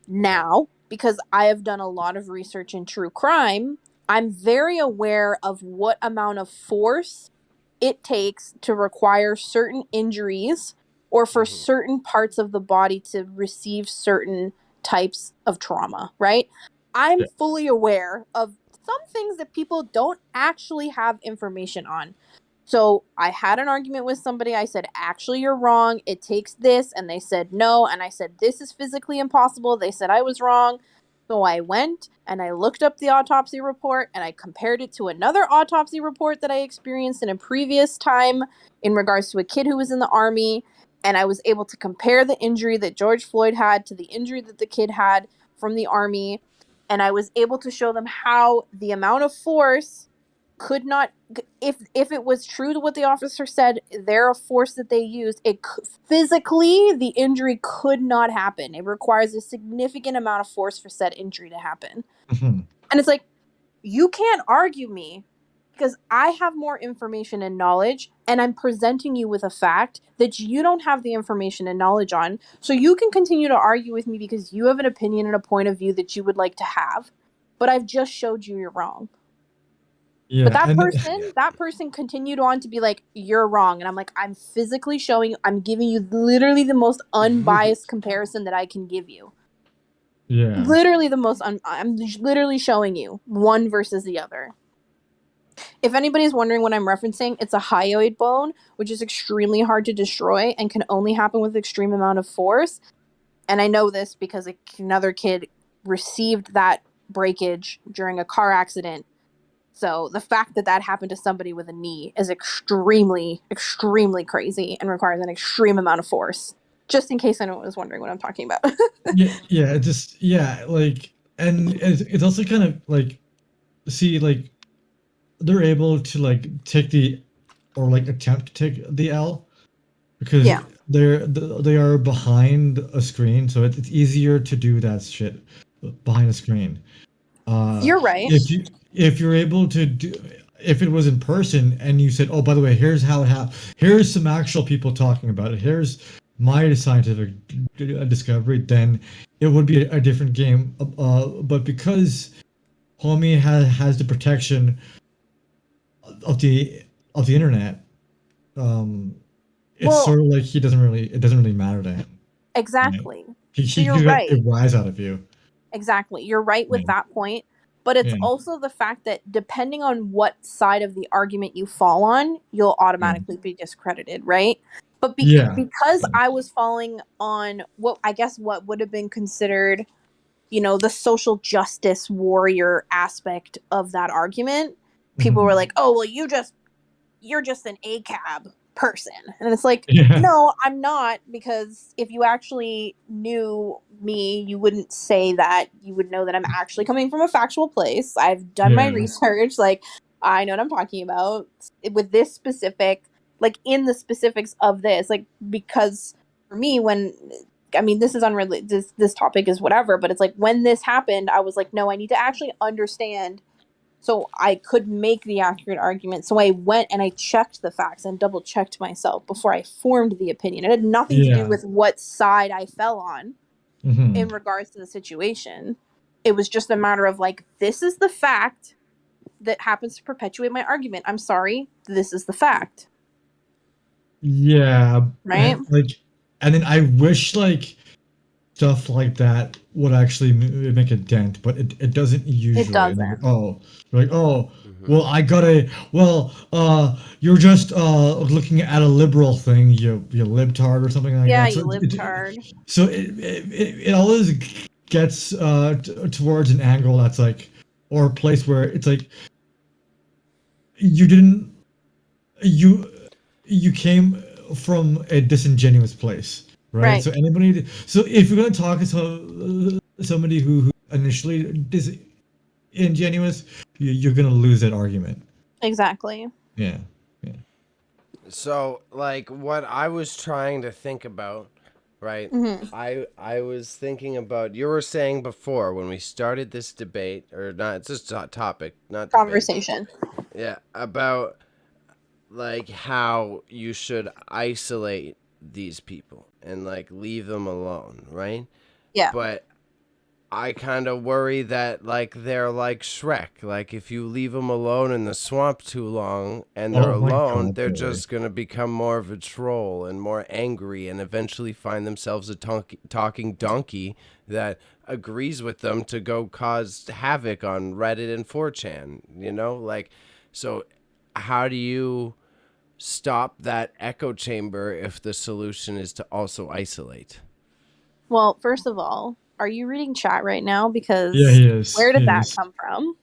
Now, because I have done a lot of research in true crime, I'm very aware of what amount of force it takes to require certain injuries or for certain parts of the body to receive certain types of trauma, right? I'm Yeah. fully aware of some things that people don't actually have information on. So I had an argument with somebody. I said, actually, you're wrong. It takes this. And they said no. And I said, this is physically impossible. They said I was wrong. So I went and I looked up the autopsy report and I compared it to another autopsy report that I experienced in a previous time in regards to a kid who was in the army. And I was able to compare the injury that George Floyd had to the injury that the kid had from the army. And I was able to show them how the amount of force could not, if it was true to what the officer said, their force that they used, physically the injury could not happen. It requires a significant amount of force for said injury to happen. And it's like, you can't argue me because I have more information and knowledge, and I'm presenting you with a fact that you don't have the information and knowledge on. So you can continue to argue with me because you have an opinion and a point of view that you would like to have, but I've just showed you you're wrong. Yeah. But that And person continued on to be like, you're wrong. And I'm like, I'm physically showing you, I'm giving you literally the most unbiased comparison that I can give you. yeah. Literally the most, I'm literally showing you one versus the other. If anybody's wondering what I'm referencing, it's a hyoid bone, which is extremely hard to destroy and can only happen with extreme amount of force. And I know this because another kid received that breakage during a car accident. So the fact that happened to somebody with a knee is extremely, extremely crazy and requires an extreme amount of force. Just in case anyone was wondering what I'm talking about. Yeah, just like, and it's also kind of like, see, like they're able to like take or like attempt to take the L because Yeah. they are behind a screen, so it's easier to do that shit behind a screen. You're right. If you're able to do, if it was in person and you said, oh, by the way, here's how it happened, here's some actual people talking about it, here's my scientific discovery, then it would be a different game. But because homie has the protection of the internet. It's Well, sort of like it doesn't really matter to him. Right? exactly. So He you're could get right. a rise out of you. Exactly. You're right with Yeah. that point. But it's Yeah. also the fact that depending on what side of the argument you fall on, you'll automatically be discredited, right? But Yeah. because I was falling on what I guess what would have been considered, the social justice warrior aspect of that argument, people Mhm. were like, "Oh, well, you're just an ACAB person." And it's like, Yeah. no, I'm not, because if you actually knew me, you wouldn't say that. You would know that I'm actually coming from a factual place. I've done my Yeah. research. Like, I know what I'm talking about with this specific, like, in the specifics of this, like, because for me, this is unrelated, this topic is whatever, but it's like when this happened, I was like, no, I need to actually understand so I could make the accurate argument. So I went and I checked the facts and double checked myself before I formed the opinion. It had nothing to do Yeah. with what side I fell on Mhm. in regards to the situation. It was just a matter of like, this is the fact that happens to perpetuate my argument. I'm sorry, this is the fact. Yeah. Right? And then I wish like stuff like that would actually make a dent, but it doesn't It usually. And doesn't. well, you're just looking at a liberal thing, you libtard or something like Yeah, that. you libtard. So it always gets towards an angle that's like, or a place where it's like you didn't you you came from a disingenuous place, right? Right. So if you're gonna talk to somebody who initially disingenuous, you're gonna lose that argument. Exactly. Yeah, yeah. So, like, what I was trying to think about, right? Mm-hmm. I was thinking about, you were saying before when we started this debate, or not, it's just a topic, not debate. Conversation. Yeah, about like how you should isolate these people and like leave them alone, right? Yeah. But I kind of worry that like they're like Shrek. Like if you leave them alone in the swamp too long and they're Oh my alone, god, they're boy. just going to become more of a troll and more angry and eventually find themselves a talking donkey that agrees with them to go cause havoc on Reddit and 4chan, Like, so how do you stop that echo chamber if the solution is to also isolate? Well, first of all, are you reading chat right now? Because Yeah, he is. where did He that is. come from?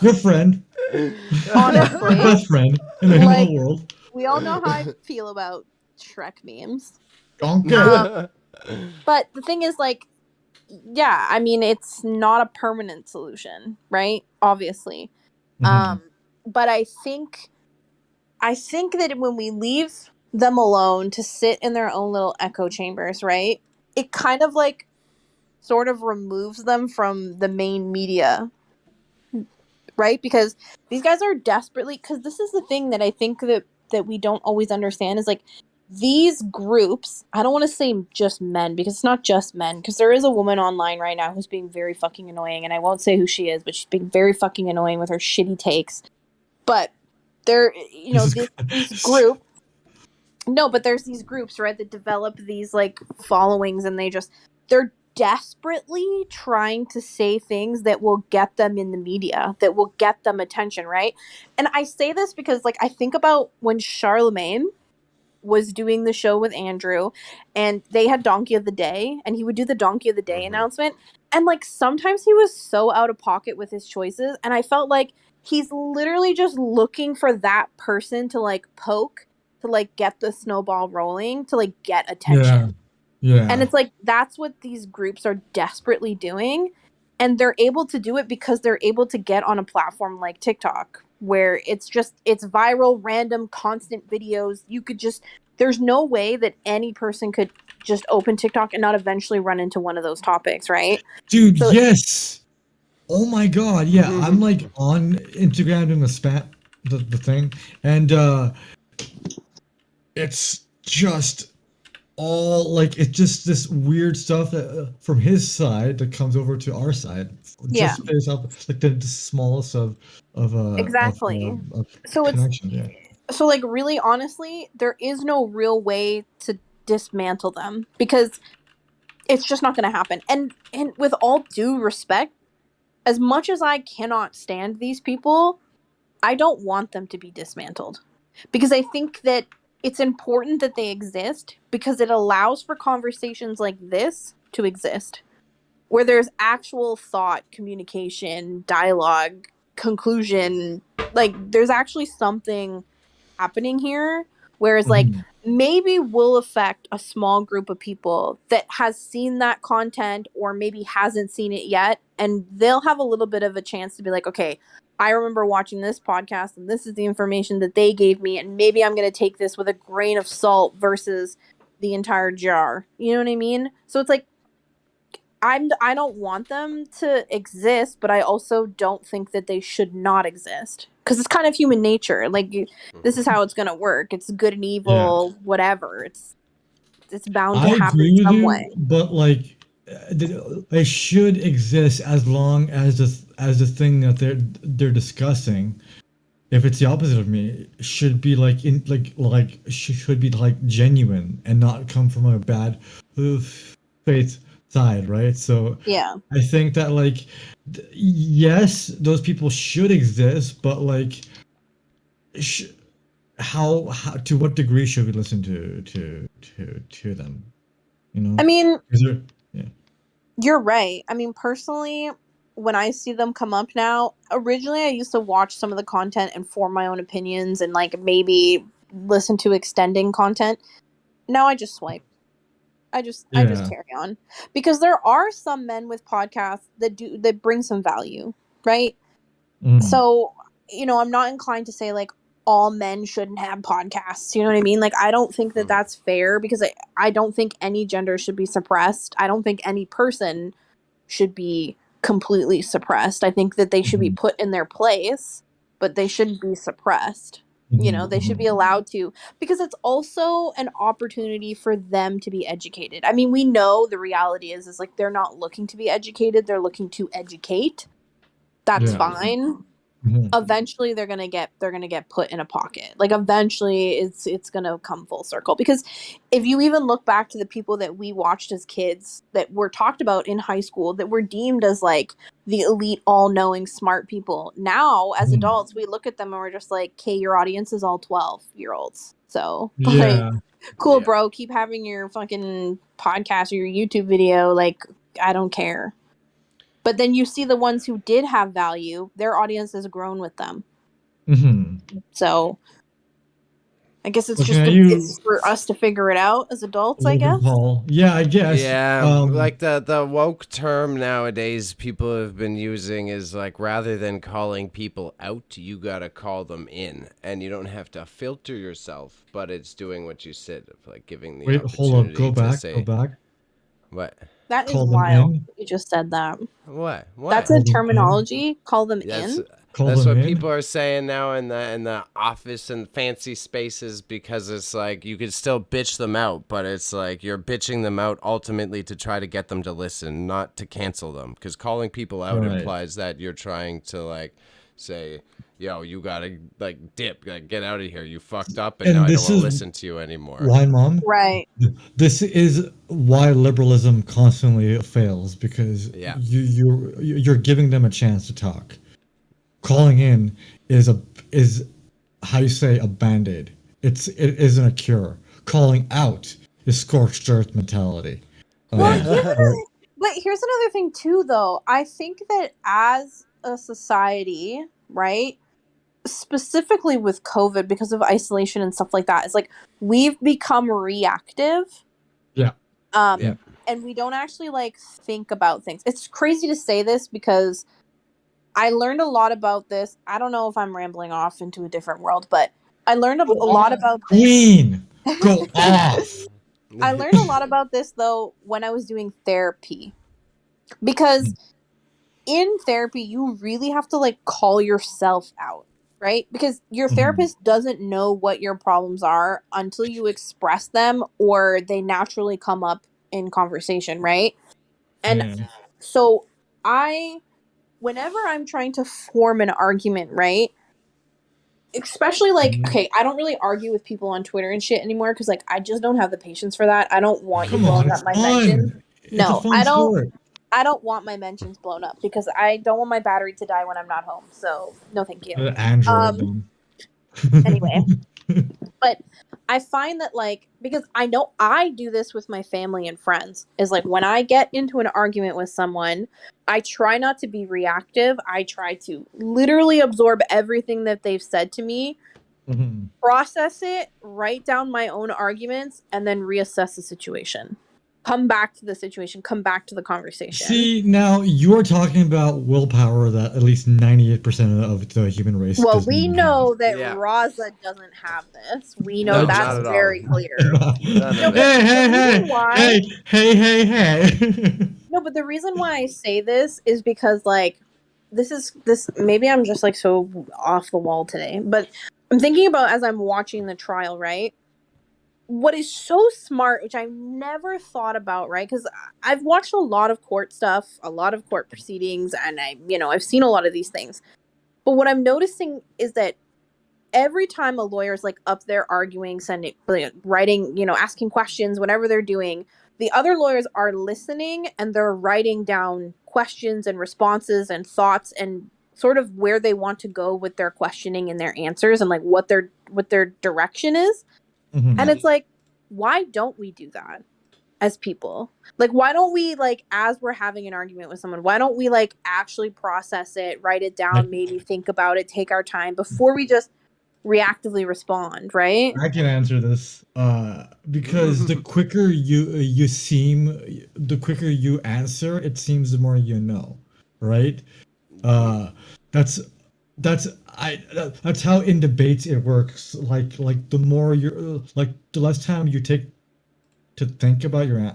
Your friend. Honestly, Your best friend in the like, whole world. we all know how I feel about Shrek memes. Donkey. But the thing is, like, yeah, I mean, it's not a permanent solution, right? Obviously. Mhm. But I think that when we leave them alone to sit in their own little echo chambers, right? It kind of like sort of removes them from the main media, right? Because these guys are desperately, because this is the thing that I think that we don't always understand is like these groups, I don't want to say just men because it's not just men, because there is a woman online right now who's being very fucking annoying, and I won't say who she is, but she's being very fucking annoying with her shitty takes. But there, these groups, no, but there's these groups, right, that develop these like followings, and they're desperately trying to say things that will get them in the media, that will get them attention, right? And I say this because like I think about when Charlemagne was doing the show with Andrew and they had Donkey of the Day and he would do the Donkey of the Day announcement, and like sometimes he was so out of pocket with his choices, and I felt like he's literally just looking for that person to like poke, to like get the snowball rolling, to like get attention. Yeah. And it's like that's what these groups are desperately doing, and they're able to do it because they're able to get on a platform like TikTok where it's viral, random, constant videos. There's no way that any person could just open TikTok and not eventually run into one of those topics, right? Dude, So yes. Oh my god, yeah. I'm like on Instagram doing the thing, and it's just all like it's just this weird stuff that from his side that comes over to our side Yeah. just based off like the smallest Exactly. of So it's connection. Yeah. so like really honestly, there is no real way to dismantle them because it's just not going to happen. And with all due respect, as much as I cannot stand these people, I don't want them to be dismantled because I think that it's important that they exist because it allows for conversations like this to exist where there's actual thought, communication, dialogue, conclusion. Like there's actually something happening here. Whereas, like, Mhm. maybe will affect a small group of people that has seen that content or maybe hasn't seen it yet. And they'll have a little bit of a chance to be like, okay, I remember watching this podcast and this is the information that they gave me. And maybe I'm going to take this with a grain of salt versus the entire jar. You know what I mean? So it's like, I don't want them to exist, but I also don't think that they should not exist because it's kind of human nature. Like this is how it's gonna work. It's good and Yeah. evil, whatever. It's bound to I happen agree with some you, way. but like they should exist as long as the thing that they're discussing, if it's the opposite of me, should be like in should be like genuine and not come from a bad uh, faith side, right? So Yeah. I think that like yes, those people should exist, but like sh- how to what degree should we listen to them? You I know, mean, is there? Yeah. you're right. I mean, personally, when I see them come up now, originally I used to watch some of the content and form my own opinions and like maybe listen to extending content. Now I just swipe. I just Yeah. carry on because there are some men with podcasts that bring some value, right? Mm. So, I'm not inclined to say like all men shouldn't have podcasts. You know what I mean? Like I don't think that that's fair because I don't think any gender should be suppressed. I don't think any person should be completely suppressed. I think that they should be Mhm. put in their place, but they shouldn't be suppressed. Mhm. They should be Mhm. allowed to because it's also an opportunity for them to be educated. I mean, we know the reality is like they're not looking to be educated, they're looking to educate. That's Yeah. fine. Mhm. Eventually they're gonna get put in a pocket. Like eventually it's gonna come full circle because if you even look back to the people that we watched as kids that were talked about in high school that were deemed as like the elite all-knowing smart people, now as Mhm. adults we look at them and we're just like, okay, your audience is all 12-year-olds, so like Yeah. cool Yeah. bro, keep having your fucking podcast or your YouTube video, like I don't care. But then you see the ones who did have value, their audience has grown with them. Mhm. So I guess Looking at you, it's for us to figure it out as adults, I Logan guess. Paul. Yeah, I guess. Yeah, like the woke term nowadays people have been using is like rather than calling people out, you gotta call them in, and you don't have to filter yourself, but it's doing what you said, of like giving the Wait, hold up. opportunity Go to back. Go say back. what, That is Call them wild. in. You just said that. what. That's a Call them in. terminology. Call them That's in. Call that's them what in. people are saying now in the office and fancy spaces, because it's like you could still bitch them out, but it's like you're bitching them out ultimately to try to get them to listen, not to cancel them. Because calling people out Right. implies that you're trying to like say, "Yo, you gotta like dip, like get out of here. You fucked up, and now And I don't this want to is listen to you anymore." why, Mom. Right. This is why liberalism constantly fails because Yeah. you're giving them a chance to talk. Calling in is how you say a band-aid. It isn't a cure. Calling out is scorched earth mentality. Well, Right? but here's another thing too though. I think that as a society, right? Specifically with COVID because of isolation and stuff like that, it's like we've become reactive. Yeah. Yeah. Um and we don't actually like think about things. It's crazy to say this because I learned a lot about this. I don't know if I'm rambling off into a different world, but I learned Go a lot off, about this. Queen. Go off. I learned a lot about this though when I was doing therapy. Because in therapy, you really have to like call yourself out, right? Because your Mhm. therapist doesn't know what your problems are until you express them or they naturally come up in conversation, right? And Yeah. so whenever I'm trying to form an argument, right? Especially like, Mhm. okay, I don't really argue with people on Twitter and shit anymore because like I just don't have the patience for that. I don't want you Come on, blowing up it's my mentions. fun. It's a No, fun sport. I don't want my mentions blown up because I don't want my battery to die when I'm not home. So no, thank you. Android then. Anyway, but I find that like because I know I do this with my family and friends is like when I get into an argument with someone, I try not to be reactive. I try to literally absorb everything that they've said to me, Mhm. process it, write down my own arguments, and then reassess the situation. Come back to the situation, come back to the conversation. See, now you're talking about willpower that at least 98% of the human race Well, does we not have. know that Yeah. Raza doesn't have this. We know No, that's not at all. very clear. None No, of but it. Hey, the hey, reason hey, why hey, hey, hey, hey. No, but the reason why I say this is because like this maybe I'm just like so off the wall today, but I'm thinking about as I'm watching the trial, right? What is so smart, which I never thought about, right? Because I've watched a lot of court stuff, a lot of court proceedings, and I've seen a lot of these things. But what I'm noticing is that every time a lawyer's like up there arguing, sending, like, writing, asking questions, whatever they're doing, the other lawyers are listening and they're writing down questions and responses and thoughts and sort of where they want to go with their questioning and their answers and like what their direction is. Mhm. And it's like, why don't we do that as people? Like, why don't we, like, as we're having an argument with someone, why don't we, like, actually process it, write it down, maybe think about it, take our time before we just reactively respond, right? I can answer this because the quicker the quicker you answer, it seems the more you know, right? Uh, that's that's how in debates it works. Like the more you're like the less time you take to think about your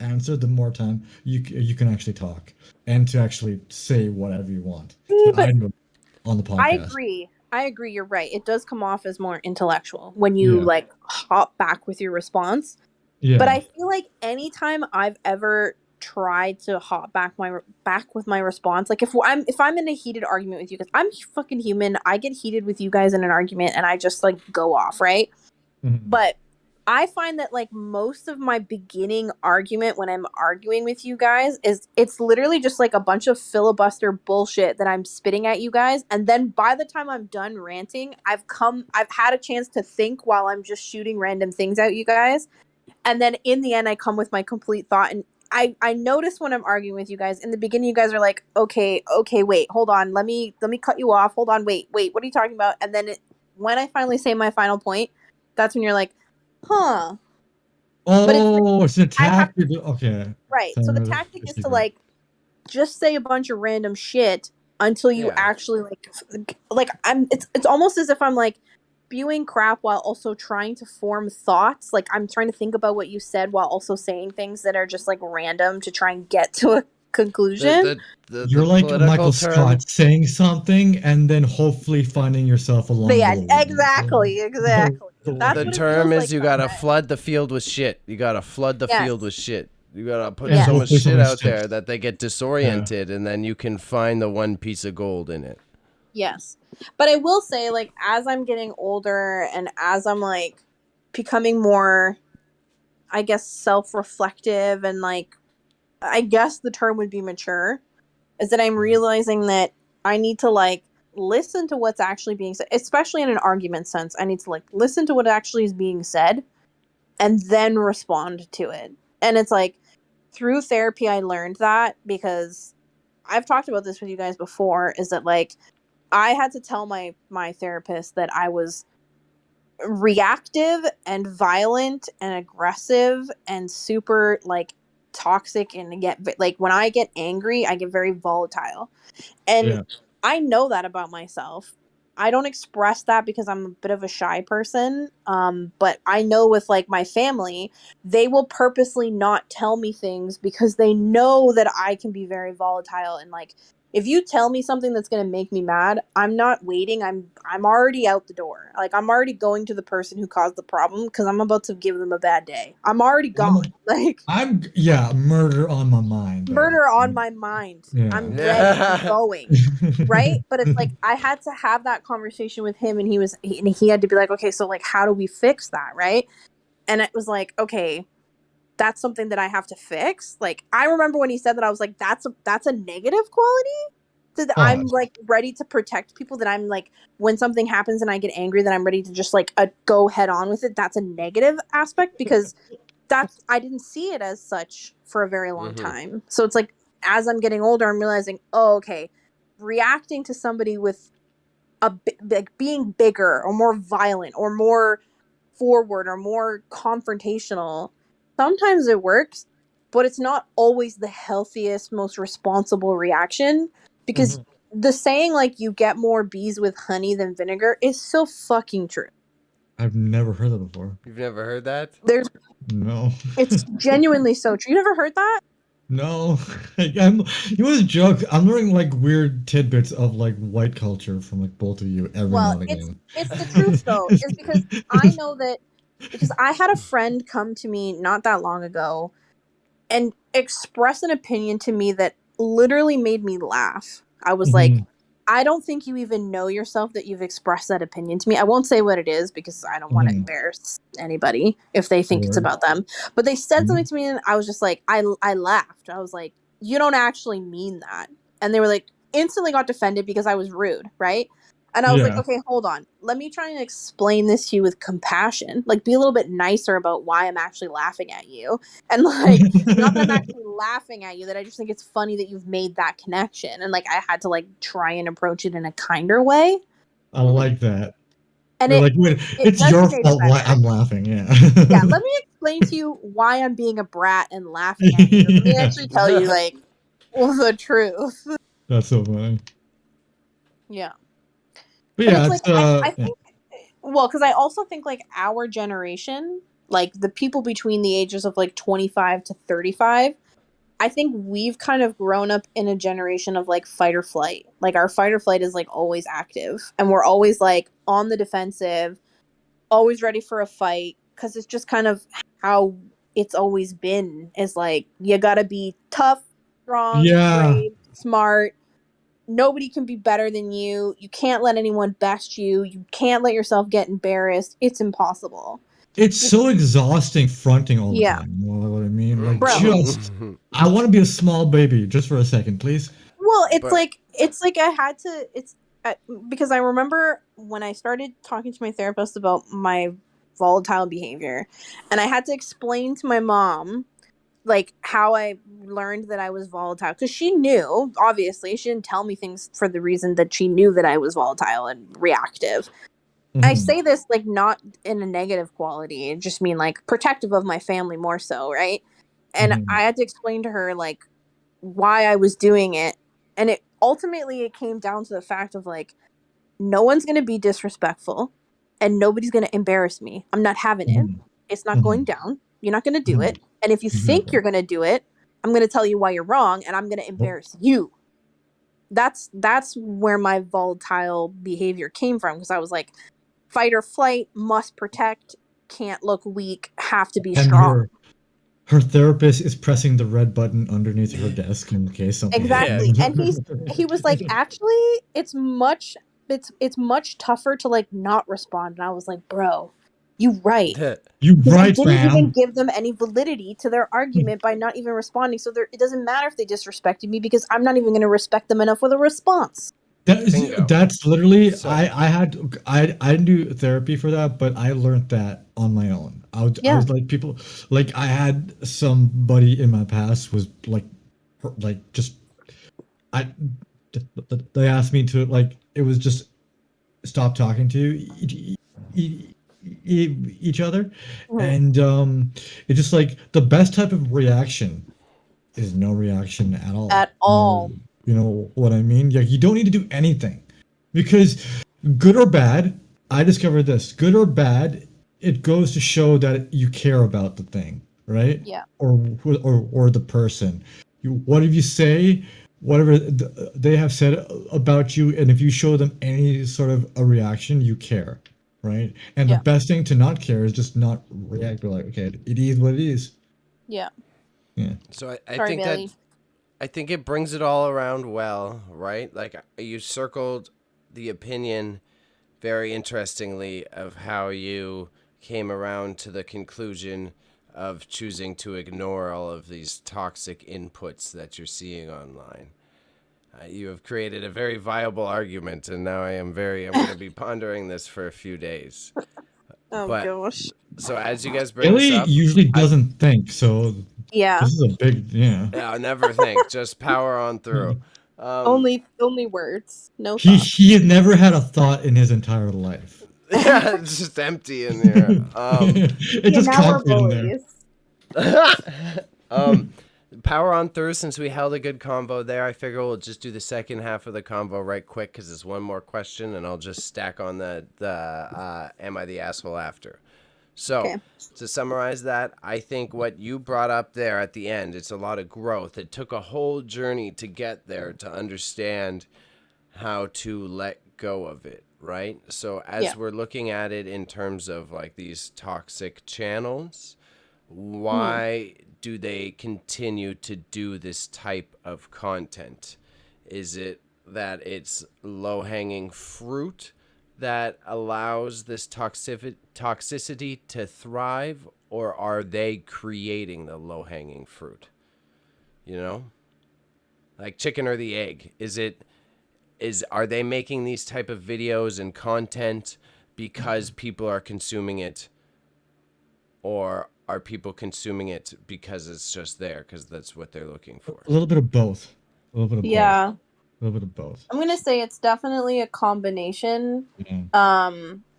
answer, the more time you can actually talk and to actually say whatever you want. I But know on the I podcast. agree. I agree. You're right. It does come off as more intellectual when you, Yeah, like, hop back with your response. But yeah. I feel like anytime I've ever tried to hop back with my response, like if I'm in a heated argument with you, because I'm fucking human, I get heated with you guys in an argument and I just like go off, right? Mhm. But I find that like most of my beginning argument when I'm arguing with you guys is it's literally just like a bunch of filibuster bullshit that I'm spitting at you guys, and then by the time I'm done ranting, I've had a chance to think while I'm just shooting random things at you guys. And then in the end I come with my complete thought, and I notice when I'm arguing with you guys in the beginning, you guys are like, okay, wait, hold on, let me cut you off, hold on, wait, what are you talking about? And then when I finally say my final point, that's when you're like, huh. But it's like Oh, it's a I have to, tactic. Okay. right, so the tactic is to like just say a bunch of random shit until you Yeah. actually like it's almost as if I'm like spewing crap while also trying to form thoughts. Like I'm trying to think about what you said while also saying things that are just like random to try and get to a conclusion. You're The like political Michael term. Scott saying something and then hopefully finding yourself But along yeah, the exactly, the, exactly. the That's The what way. it feels term like is you gotta sometimes. flood the field with shit. You gotta flood the field Yes. with shit. You gotta put And so Yes. much hopefully shit someone out there sticks. that they get Yeah. disoriented, and then you can find the one piece of gold in it. Yes. But I will say, like, as I'm getting older and as I'm, like, becoming more, I guess, self-reflective and, like, I guess the term would be mature, is that I'm realizing that I need to, like, listen to what's actually being said, especially in an argument sense. I need to, like, listen to what actually is being said and then respond to it. And it's like, through therapy, I learned that because I've talked about this with you guys before, is that, like, I had to tell my therapist that I was reactive and violent and aggressive and super like toxic and get like when I get angry, I get very volatile. And Yeah. I know that about myself. I don't express that because I'm a bit of a shy person. But I know with like my family, they will purposely not tell me things because they know that I can be very volatile and like If you tell me something that's going to make me mad, I'm not waiting. I'm already out the door. Like, I'm already going to the person who caused the problem because I'm about to give them a bad day. I'm already gone. Like, Murder on my mind. murder on my mind. Yeah. I'm ready. I'm going. Right? But it's like, I had to have that conversation with him, and he had to be like, okay, so like, how do we fix that? Right? And it was like, okay, that's something that I have to fix. Like, I remember when he said that, I was like, that's a negative quality. That I'm like ready to protect people, that I'm like, when something happens and I get angry, that I'm ready to just like go head on with it. That's a negative aspect, because I didn't see it as such for a very long time. So it's like, as I'm getting older, I'm realizing, oh, okay, reacting to somebody with like being bigger or more violent or more forward or more confrontational, sometimes it works, but it's not always the healthiest, most responsible reaction, because the saying, like, you get more bees with honey than vinegar, is so fucking true. I've never heard that before. You've never heard that? No. It's genuinely so true. You never heard that? No. You want to joke? I'm learning like weird tidbits of like white culture from like both of you every now and again. It's the truth though, is because I know that, because I had a friend come to me not that long ago and express an opinion to me that literally made me laugh. I was like, I don't think you even know yourself that you've expressed that opinion to me. I won't say what it is because I don't want to embarrass anybody if they think it's about them. But they said something to me and I was just like, I laughed. I was like, you don't actually mean that. And they were like, instantly got defended because I was rude, right? And I was like, okay, hold on. Let me try and explain this to you with compassion. Like, be a little bit nicer about why I'm actually laughing at you. And like, not that I'm actually laughing at you, that I just think it's funny that you've made that connection. And like, I had to like try and approach it in a kinder way. I like that. And you're like, wait, it's your fault why I'm laughing. Yeah. Yeah, let me explain to you why I'm being a brat and laughing at you. Let me actually tell you, like, the truth. That's so funny. Yeah. But yeah, it's like, I think, well, because I also think like our generation, like the people between the ages of like 25 to 35, I think we've kind of grown up in a generation of like fight or flight. Like, our fight or flight is like always active, and we're always like on the defensive, always ready for a fight, because it's just kind of how it's always been, is like, you gotta be tough, strong, brave, smart. Nobody can be better than you. You can't let anyone best you. You can't let yourself get embarrassed. It's impossible. It's so exhausting fronting all the time. You know what I mean? Like, I want to be a small baby just for a second, please. Well, it's like I had to, because I remember when I started talking to my therapist about my volatile behavior, and I had to explain to my mom like how I learned that I was volatile, because she knew, obviously. She didn't tell me things for the reason that she knew that I was volatile and reactive. I say this like not in a negative quality, I just mean like protective of my family more so, right? And I had to explain to her like why I was doing it, and it came down to the fact of like, no one's going to be disrespectful and nobody's going to embarrass me. I'm not having it. It's not going down. You're not going to do it. And if you think you're going to do it, I'm going to tell you why you're wrong, and I'm going to embarrass you. That's where my volatile behavior came from, because I was like, fight or flight, must protect, can't look weak, have to be strong. Her therapist is pressing the red button underneath her desk in case something exactly happens. And he was like, actually, it's much tougher to like not respond. And I was like, bro, you right. You right, didn't even give them any validity to their argument by not even responding. So it doesn't matter if they disrespected me, because I'm not even going to respect them enough with a response. That's literally, I didn't do therapy for that, but I learned that on my own. I was like, people, like, I had somebody in my past was like just, they asked me to, like, it was just stop talking to each other. And it's just like, the best type of reaction is no reaction at all. At all. You know what I mean? Like, you don't need to do anything, because good or bad, I discovered this, good or bad, it goes to show that you care about the thing, right? Yeah. Or the person. What if you say whatever they have said about you, and if you show them any sort of a reaction, you care, right? And the Yeah. best thing to not care is just not react. Be like, okay, it is what it is. Yeah. Yeah. So I Sorry, think Bailey. I think it brings it all around well, right? Like you circled the opinion very interestingly of how you came around to the conclusion of choosing to ignore all of these toxic inputs that you're seeing online. You have created a very viable argument, and now I'm going to be pondering this for a few days. Oh But gosh. so as you guys bring Billy this up, usually I doesn't think, so Yeah. this is a big yeah. yeah, never think, just power on through. Only words. No He thoughts. he has never had a thought in his entire life. Yeah, it's just empty in here. It's Yeah, just now we're concrete in there. bullies. um, power on through. Since we held a good convo there, I figure we'll just do the second half of the convo right quick because there's one more question, and I'll just stack on the am I the asshole after. So Okay. to summarize that, I think what you brought up there at the end, it's a lot of growth. It took a whole journey to get there to understand how to let go of it, right? So as Yeah. we're looking at it in terms of like these toxic channels, Mm-hmm. why do they continue to do this type of content? Is it that it's low-hanging fruit that allows this toxicity to thrive, or are they creating the low-hanging fruit? You know? Like chicken or the egg? Are they making these type of videos and content because people are consuming it, or are people consuming it because it's just there because that's what they're looking for? A little bit of both. A little bit of both. Yeah. A little bit of both. I'm gonna say it's definitely a combination. Yeah.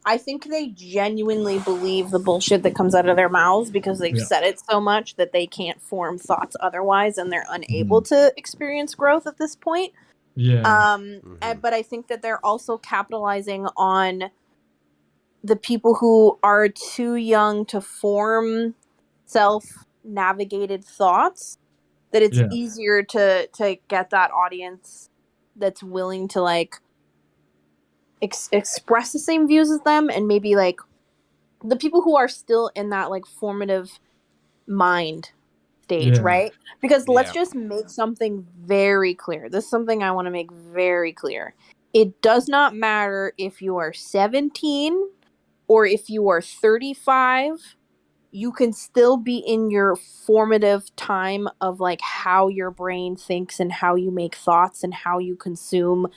I think they genuinely believe the bullshit that comes out of their mouths because they've Yeah. said it so much that they can't form thoughts otherwise, and they're unable to experience growth at this point. Yeah. But I think that they're also capitalizing on the people who are too young to form self-navigated thoughts, that it's Yeah. easier to get that audience that's willing to like express the same views as them, and maybe like the people who are still in that like formative mind stage, Yeah. right? Because let's Yeah. just make something very clear. This is something I want to make very clear. It does not matter if you are 17 or if you are 35. You can still be in your formative time of like how your brain thinks and how you make thoughts and how you consume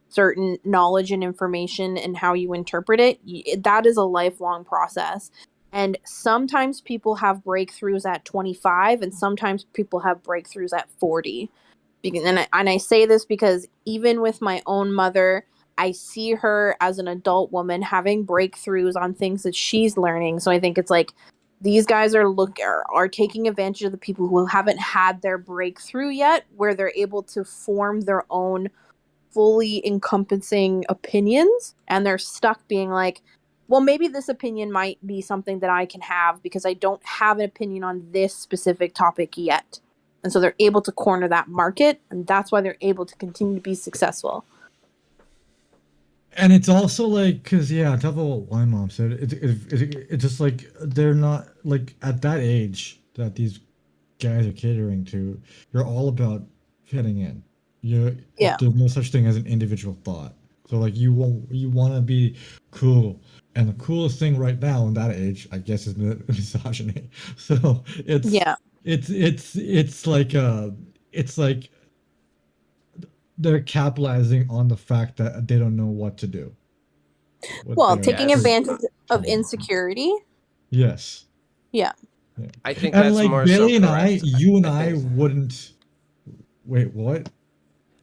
certain knowledge and information and how you interpret it. That is a lifelong process. And sometimes people have breakthroughs at 25 and sometimes people have breakthroughs at 40. And I say this because even with my own mother, I see her as an adult woman having breakthroughs on things that she's learning. So I think it's like these guys are taking advantage of the people who haven't had their breakthrough yet, where they're able to form their own fully encompassing opinions, and they're stuck being like, well, maybe this opinion might be something that I can have because I don't have an opinion on this specific topic yet. And so they're able to corner that market, and that's why they're able to continue to be successful. And it's also like, because, yeah, on top of what my mom said, it's just like they're not, like, at that age that these guys are catering to, you're all about fitting in. Yeah. There's no such thing as an individual thought. So, like, you want to be cool. And the coolest thing right now in that age, I guess, is misogyny. So, it's like they're capitalizing on the fact that they don't know what to do. Well, taking Yes. advantage of insecurity. Yes. Yeah. I think And that's like more Bailey so and I, correct. you and I think wouldn't. Wait, what?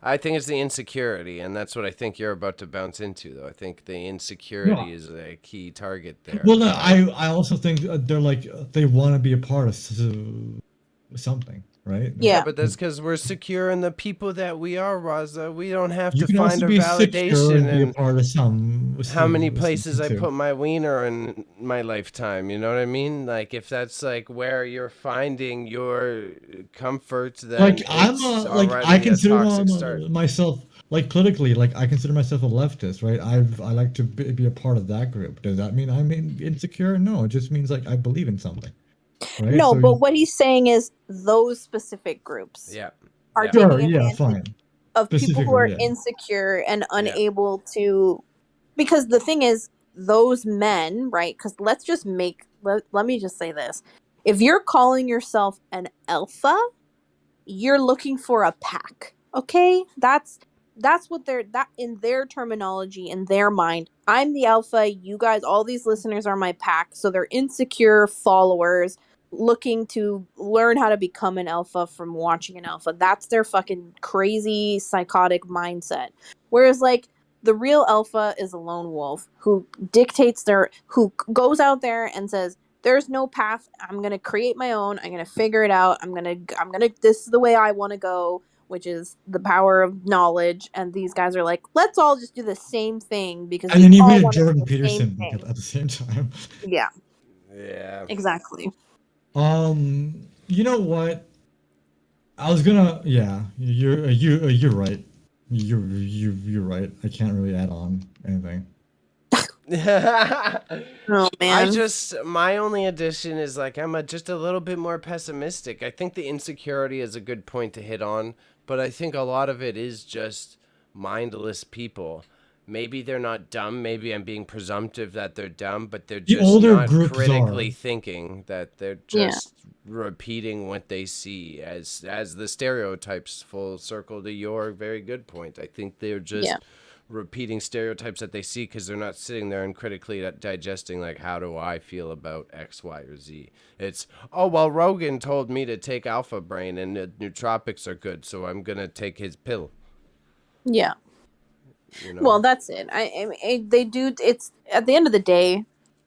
I think it's the insecurity, and that's what I think you're about to bounce into, though. I think the insecurity No. is a key target there. Well, no, right? I also think they're like they want to be a part of something. right? Yeah. But that's because we're secure in the people that we are, Raza. We don't have You to can find also a be secure validation and be a in part of some. how many places I too. put my wiener in my lifetime. You know what I mean? Like, if that's like where you're finding your comfort, then Like it's already I a consider toxic start. myself like politically, like I consider myself a leftist, right? I like to be a part of that group. Does that mean I'm insecure? No, it just means like I believe in something, right? No, So but what he's saying is those specific groups Yeah. are Yeah. taking sure, yeah, advantage fine. of people who are Specifically, yeah. insecure and Yeah. unable to. Because the thing is, those men, right? Because let's just let me just say this. If you're calling yourself an alpha, you're looking for a pack. Okay? That's what that in their terminology, in their mind. I'm the alpha, you guys, all these listeners are my pack. So they're insecure followers looking to learn how to become an alpha from watching an alpha. That's their fucking crazy psychotic mindset. Whereas like the real alpha is a lone wolf who who goes out there and says, there's no path. I'm going to create my own. I'm going to figure it out. This is the way I want to go, which is the power of knowledge. And these guys are like, let's all just do the same thing because And we then you all made a want to do Jordan the same Peterson thing. at the same time. Yeah, Yeah. exactly. You know what? I was gonna, yeah, you're right. You're right. I can't really add on anything. Oh, man. My only addition is like just a little bit more pessimistic. I think the insecurity is a good point to hit on, but I think a lot of it is just mindless people. Maybe they're not dumb. Maybe I'm being presumptive that they're dumb, but they're The just older not groups critically are. thinking, that they're Yeah. just repeating what they see as the stereotypes. Full circle to your very good point. I think they're just Yeah. repeating stereotypes that they see because they're not sitting there and critically digesting, like, how do I feel about X, Y, or Z. It's, oh, well, Rogan told me to take Alpha Brain and nootropics are good, so I'm gonna take his pill. Yeah. You know? Well, that's it. They do. It's at the end of the day,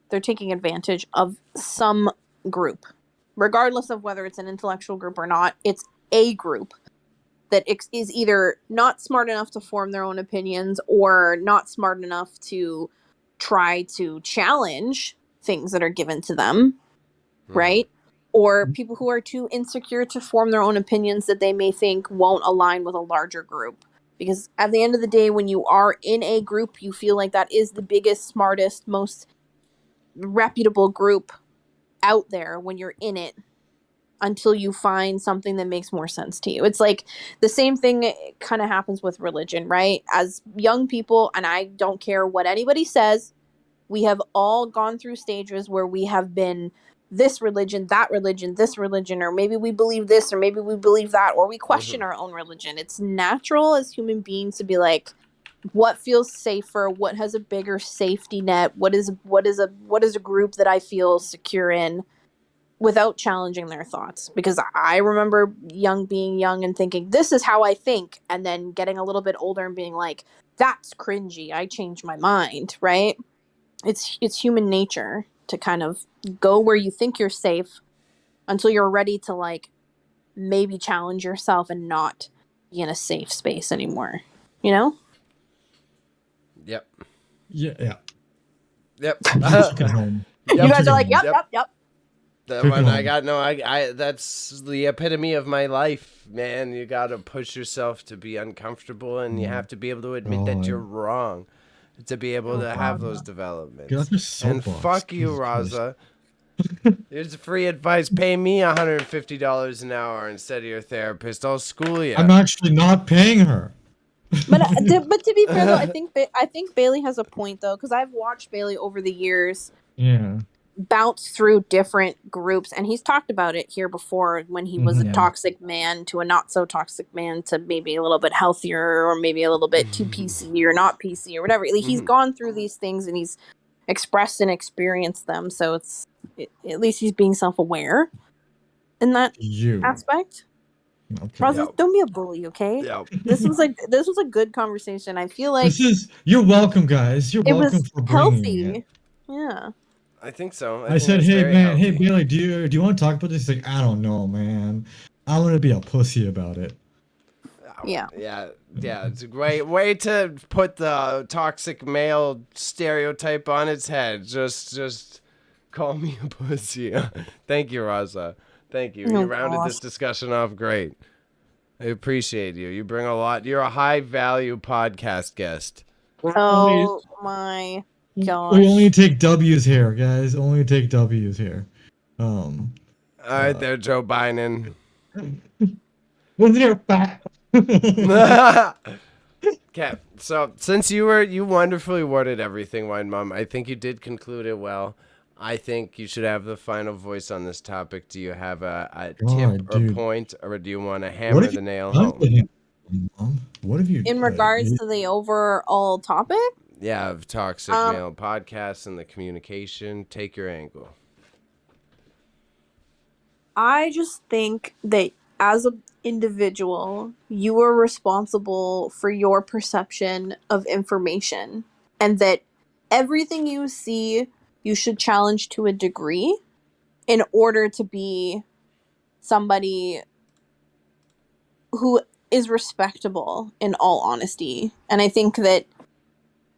they're taking advantage of some group, regardless of whether it's an intellectual group or not. It's a group that is either not smart enough to form their own opinions or not smart enough to try to challenge things that are given to them, right? Or people who are too insecure to form their own opinions that they may think won't align with a larger group. Because at the end of the day, when you are in a group, you feel like that is the biggest, smartest, most reputable group out there when you're in it, until you find something that makes more sense to you. It's like the same thing kind of happens with religion, right? As young people, and I don't care what anybody says, we have all gone through stages where we have been this religion, that religion, this religion, or maybe we believe this, or maybe we believe that, or we question our own religion. It's natural as human beings to be like, what feels safer? What has a bigger safety net? What is a group that I feel secure in, without challenging their thoughts. Because I remember being young and thinking, this is how I think, and then getting a little bit older and being like, that's cringy, I changed my mind, right? It's human nature to kind of go where you think you're safe until you're ready to like maybe challenge yourself and not be in a safe space anymore, you know? Yep. Yeah. Yep. Took it home. You guys took are it like, home. yep. That Took one, it I home. got no. I that's the epitome of my life, man. You got to push yourself to be uncomfortable, and you have to be able to admit that you're wrong, to be able to have those developments. Get off your And soapbox. fuck you, Jesus Christ. Raza. Here's free advice. Pay me $150 an hour instead of your therapist. I'll school you. I'm actually not paying her. But to be fair though, I think Bailey has a point though, because I've watched Bailey over the years Yeah. bounce through different groups, and he's talked about it here before when he was a toxic man to a not so toxic man to maybe a little bit healthier or maybe a little bit too PC or not PC or whatever. He's gone through these things and he's expressed and experienced them, so at least he's being self-aware in that aspect. Okay. Rosa, don't be a bully, okay? Yep. This was a good conversation. I feel like You're welcome, guys. You're it welcome was for bringing healthy. it. Yeah. I think so. I said, hey man, hey Bailey, do you want to talk about this? He's like, I don't know, man. I'm gonna be a pussy about it. Yeah. Yeah, it's a great way to put the toxic male stereotype on its head. Just call me a pussy. Thank you, Raza. Thank you. Oh, You rounded this gosh. discussion off great. I appreciate you. You bring a lot. You're a high value podcast guest. Oh my We gosh. only take W's here, guys. Only take W's here. All right, there, Joe Biden. Wasn't your fat? Okay, so since you wonderfully worded everything, Wine Mom, I think you did conclude it well. I think you should have the final voice on this topic. Do you have a tip or dude. point, or do you want to hammer the nail done home? to him, Mom? What have you In regards to the overall topic, Yeah, of toxic male podcasts and the communication. Take your angle. I just think that as an individual, you are responsible for your perception of information, and that everything you see, you should challenge to a degree in order to be somebody who is respectable in all honesty. And I think that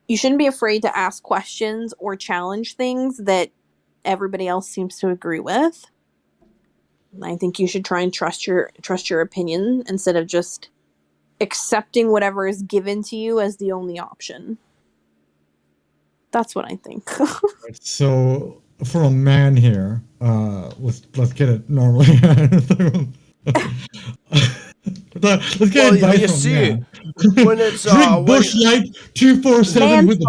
you shouldn't be afraid to ask questions or challenge things that everybody else seems to agree with. I think you should try and trust your opinion instead of just accepting whatever is given to you as the only option. That's what I think. So for a man here, let's get it normally. Let's get advice you from see, man. when it's Drink Bush Light 247 with the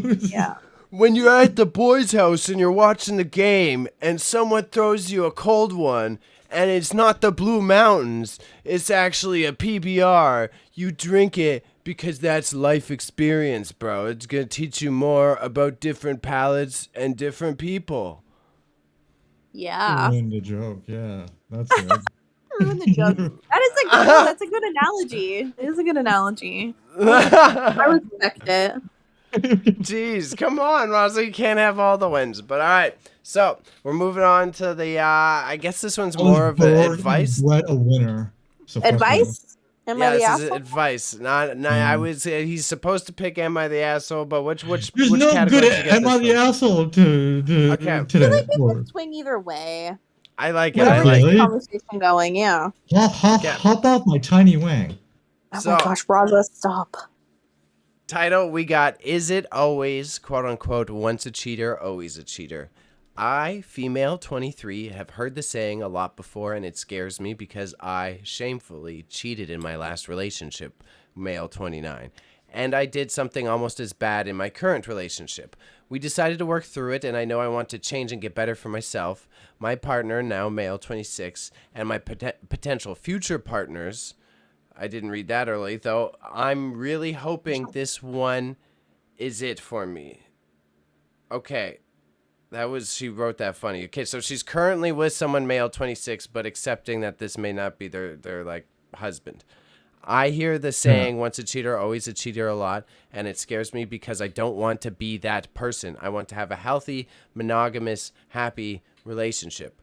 boys. Yeah. When you're at the boys' house and you're watching the game and someone throws you a cold one and it's not the Blue Mountains, it's actually a PBR, you drink it because that's life experience, bro. It's going to teach you more about different palates and different people. Yeah. Ruined the joke. Yeah, that's good. Ruin the joke. That's a good analogy. It is a good analogy. I respect it. Jeez, come on, Rosa. You can't have all the wins. But all right. So we're moving on to the, I guess this one's more of an advice. What a winner. So Advice? Am I the this is asshole? advice. Not I would say he's supposed to pick Am I the Asshole, but which There's which no category good did you get Am I this the from? asshole Okay. I today. feel like it could swing either way. I like it. Yeah, I Whatever like gets really? the conversation going, yeah. Hop off my tiny wang. Oh So- my gosh, Raza, stop. Title we got, Is It Always, quote unquote, once a cheater, always a cheater? I, female 23, have heard the saying a lot before, and it scares me because I shamefully cheated in my last relationship, male 29. And I did something almost as bad in my current relationship. We decided to work through it, and I know I want to change and get better for myself, my partner, now male 26, and my potential future partners. I didn't read that early, though. I'm really hoping this one is it for me. Okay. She wrote that funny. Okay, so she's currently with someone male 26, but accepting that this may not be their like husband. I hear the saying, once a cheater, always a cheater a lot, and it scares me because I don't want to be that person. I want to have a healthy, monogamous, happy relationship.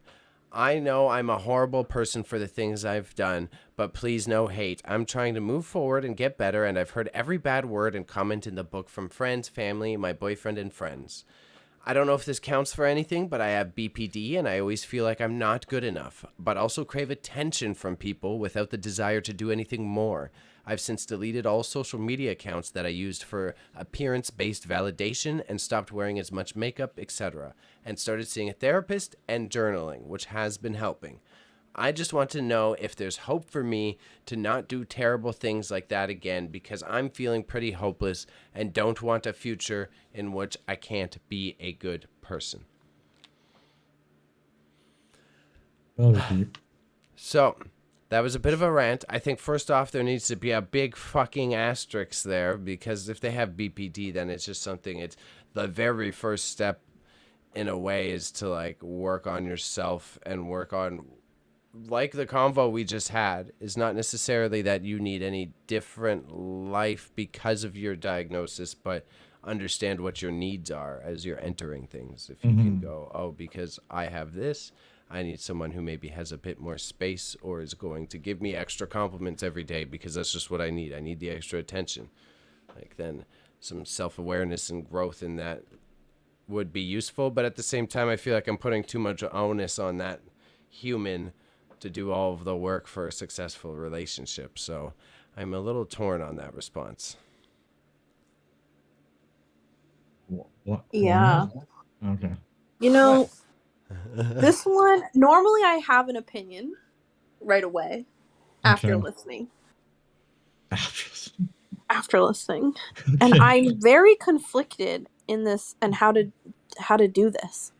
I know I'm a horrible person for the things I've done, but please no hate. I'm trying to move forward and get better, and I've heard every bad word and comment in the book from friends, family, my boyfriend, and friends. I don't know if this counts for anything, but I have BPD, and I always feel like I'm not good enough, but also crave attention from people without the desire to do anything more. I've since deleted all social media accounts that I used for appearance-based validation and stopped wearing as much makeup, etc., and started seeing a therapist and journaling, which has been helping. I just want to know if there's hope for me to not do terrible things like that again, because I'm feeling pretty hopeless and don't want a future in which I can't be a good person. That was deep. So, that was a bit of a rant. I think first off, there needs to be a big fucking asterisk there, because if they have BPD, then it's just something, it's the very first step in a way is to like work on yourself and work on, like the convo we just had, is not necessarily that you need any different life because of your diagnosis, but understand what your needs are as you're entering things. If you can go, oh, because I have this, I need someone who maybe has a bit more space or is going to give me extra compliments every day because that's just what I need. I need the extra attention. Like, then some self-awareness and growth in that would be useful. But at the same time, I feel like I'm putting too much onus on that human to do all of the work for a successful relationship. So I'm a little torn on that response. What? Yeah. Okay. You know, this one, normally I have an opinion right away after Okay. listening. Okay. After listening. And I'm very conflicted in this and how to do this.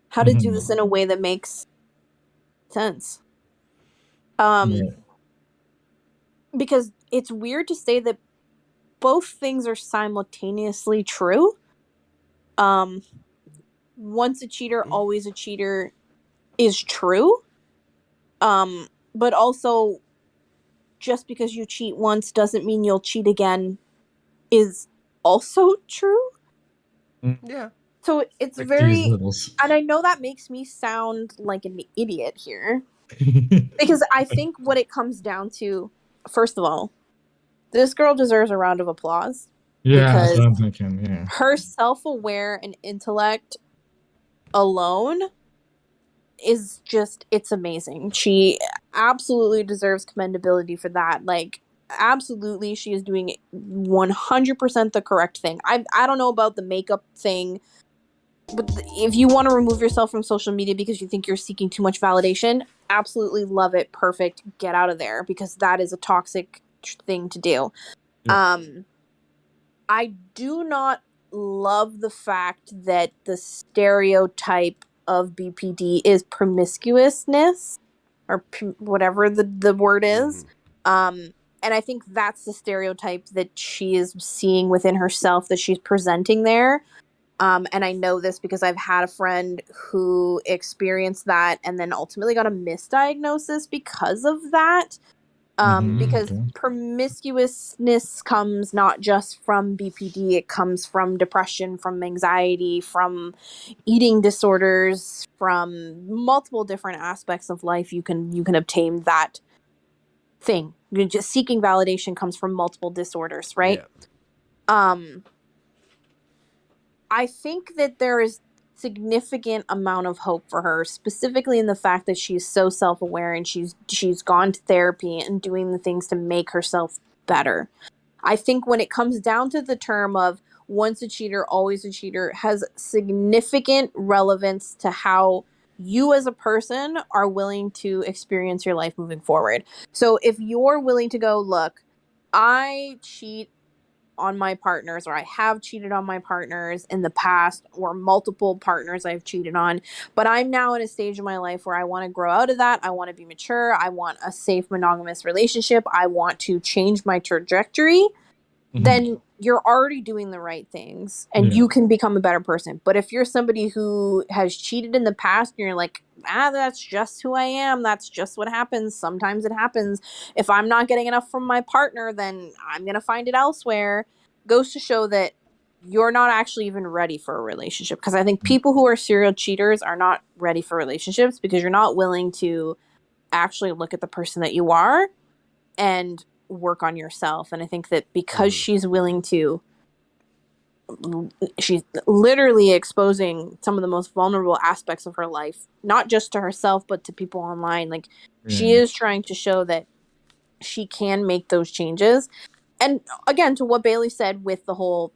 How to do this in a way that makes sense. Because it's weird to say that both things are simultaneously true. Once a cheater, always a cheater is true. But also, just because you cheat once doesn't mean you'll cheat again is also true. Yeah. So it's Like very, these littles. and I know that makes me sound like an idiot here. Because I think what it comes down to, first of all, this girl deserves a round of applause. Yeah, that's Because what I'm thinking. Yeah. her self-aware and intellect alone is just, it's amazing. She absolutely deserves commendability for that. Like, absolutely, she is doing 100% the correct thing. I don't know about the makeup thing, but if you want to remove yourself from social media because you think you're seeking too much validation, absolutely love it. Perfect. Get out of there, because that is a toxic thing to do. Yeah. I do not love the fact that the stereotype of BPD is promiscuousness, or whatever the word is. And I think that's the stereotype that she is seeing within herself, that she's presenting there. And I know this because I've had a friend who experienced that and then ultimately got a misdiagnosis because of that. Because promiscuousness comes not just from BPD, it comes from depression, from anxiety, from eating disorders, from multiple different aspects of life. You can obtain that thing. Just seeking validation comes from multiple disorders, right? Yeah. I think that there is significant amount of hope for her, specifically in the fact that she's so self-aware and she's gone to therapy and doing the things to make herself better. I think when it comes down to the term of once a cheater, always a cheater, has significant relevance to how you as a person are willing to experience your life moving forward. So if you're willing to go, look, I cheat on my partners, or I have cheated on my partners in the past, or multiple partners I've cheated on, but I'm now in a stage of my life where I want to grow out of that. I want to be mature. I want a safe monogamous relationship. I want to change my trajectory. Then you're already doing the right things and you can become a better person. But if you're somebody who has cheated in the past and you're like, that's just who I am, that's just what happens, sometimes it happens, if I'm not getting enough from my partner, then I'm gonna find it elsewhere, goes to show that you're not actually even ready for a relationship. Because I think people who are serial cheaters are not ready for relationships because you're not willing to actually look at the person that you are and work on yourself. And I think that because she's willing to, she's literally exposing some of the most vulnerable aspects of her life, not just to herself but to people online. Like, she is trying to show that she can make those changes. And again, to what Bailey said with the whole,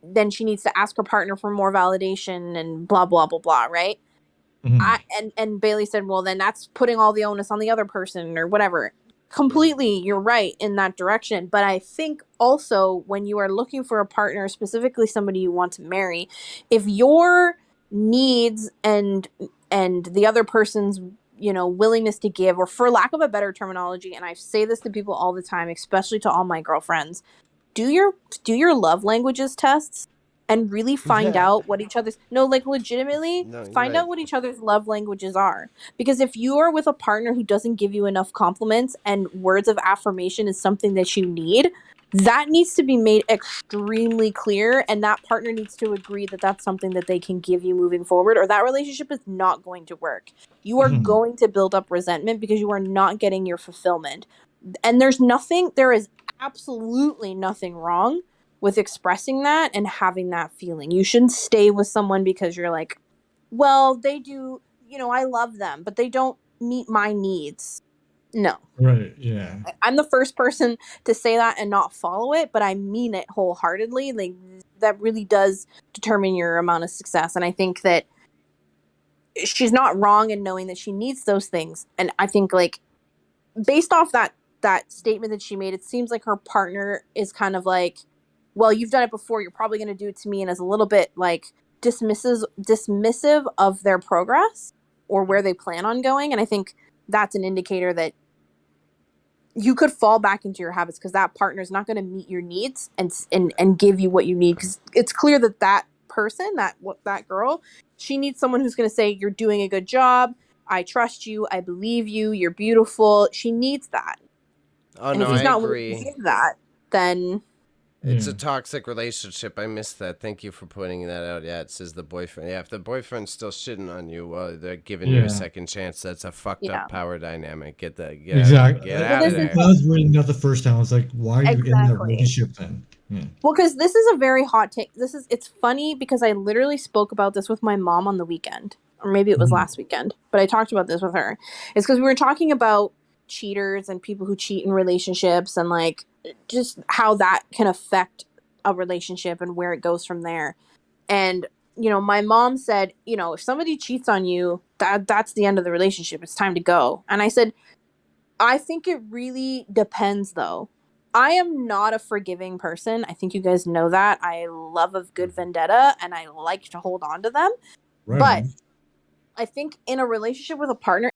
then she needs to ask her partner for more validation and blah blah blah blah, right? And Bailey said, well, then that's putting all the onus on the other person or whatever. Completely, you're right in that direction. But I think also when you are looking for a partner, specifically somebody you want to marry, if your needs and the other person's willingness to give, or for lack of a better terminology, and I say this to people all the time, especially to all my girlfriends, do your love languages tests and really find out what each other's legitimately find out what each other's love languages are. Because if you are with a partner who doesn't give you enough compliments and words of affirmation is something that you need, that needs to be made extremely clear, and that partner needs to agree that that's something that they can give you moving forward, or that relationship is not going to work. You are going to build up resentment because you are not getting your fulfillment. And there is absolutely nothing wrong with expressing that and having that feeling. You shouldn't stay with someone because you're like, well, they do, I love them, but they don't meet my needs. No. Right, yeah. I'm the first person to say that and not follow it, but I mean it wholeheartedly. Like, that really does determine your amount of success. And I think that she's not wrong in knowing that she needs those things. And I think, like, based off that statement that she made, it seems like her partner is kind of like, well, you've done it before, you're probably going to do it to me, and is a little bit like dismissive of their progress or where they plan on going. And I think that's an indicator that you could fall back into your habits because that partner is not going to meet your needs and give you what you need, because it's clear that person, that girl, she needs someone who's going to say, you're doing a good job, I trust you, I believe you, you're beautiful. She needs that. Oh, and no, if he's I not agree. willing to give that, then it's a toxic relationship. I missed that. Thank you for pointing that out. Yeah, it says the boyfriend. Yeah, if the boyfriend's still shitting on you, well, they're giving you a second chance. That's a fucked up power dynamic. Get Exactly. out of there. I was reading that the first time. I was like, why are you in that Exactly. relationship then? Yeah. Well, because this is a very hot take. It's funny because I literally spoke about this with my mom on the weekend, or maybe it was last weekend, but I talked about this with her. It's because we were talking about cheaters and people who cheat in relationships, and like just how that can affect a relationship and where it goes from there. And my mom said, if somebody cheats on you, that's the end of the relationship. It's time to go. And I said, I think it really depends, though. I am not a forgiving person. I think you guys know that. I love a good vendetta, and I like to hold on to them. Right But on. I think in a relationship with a partner,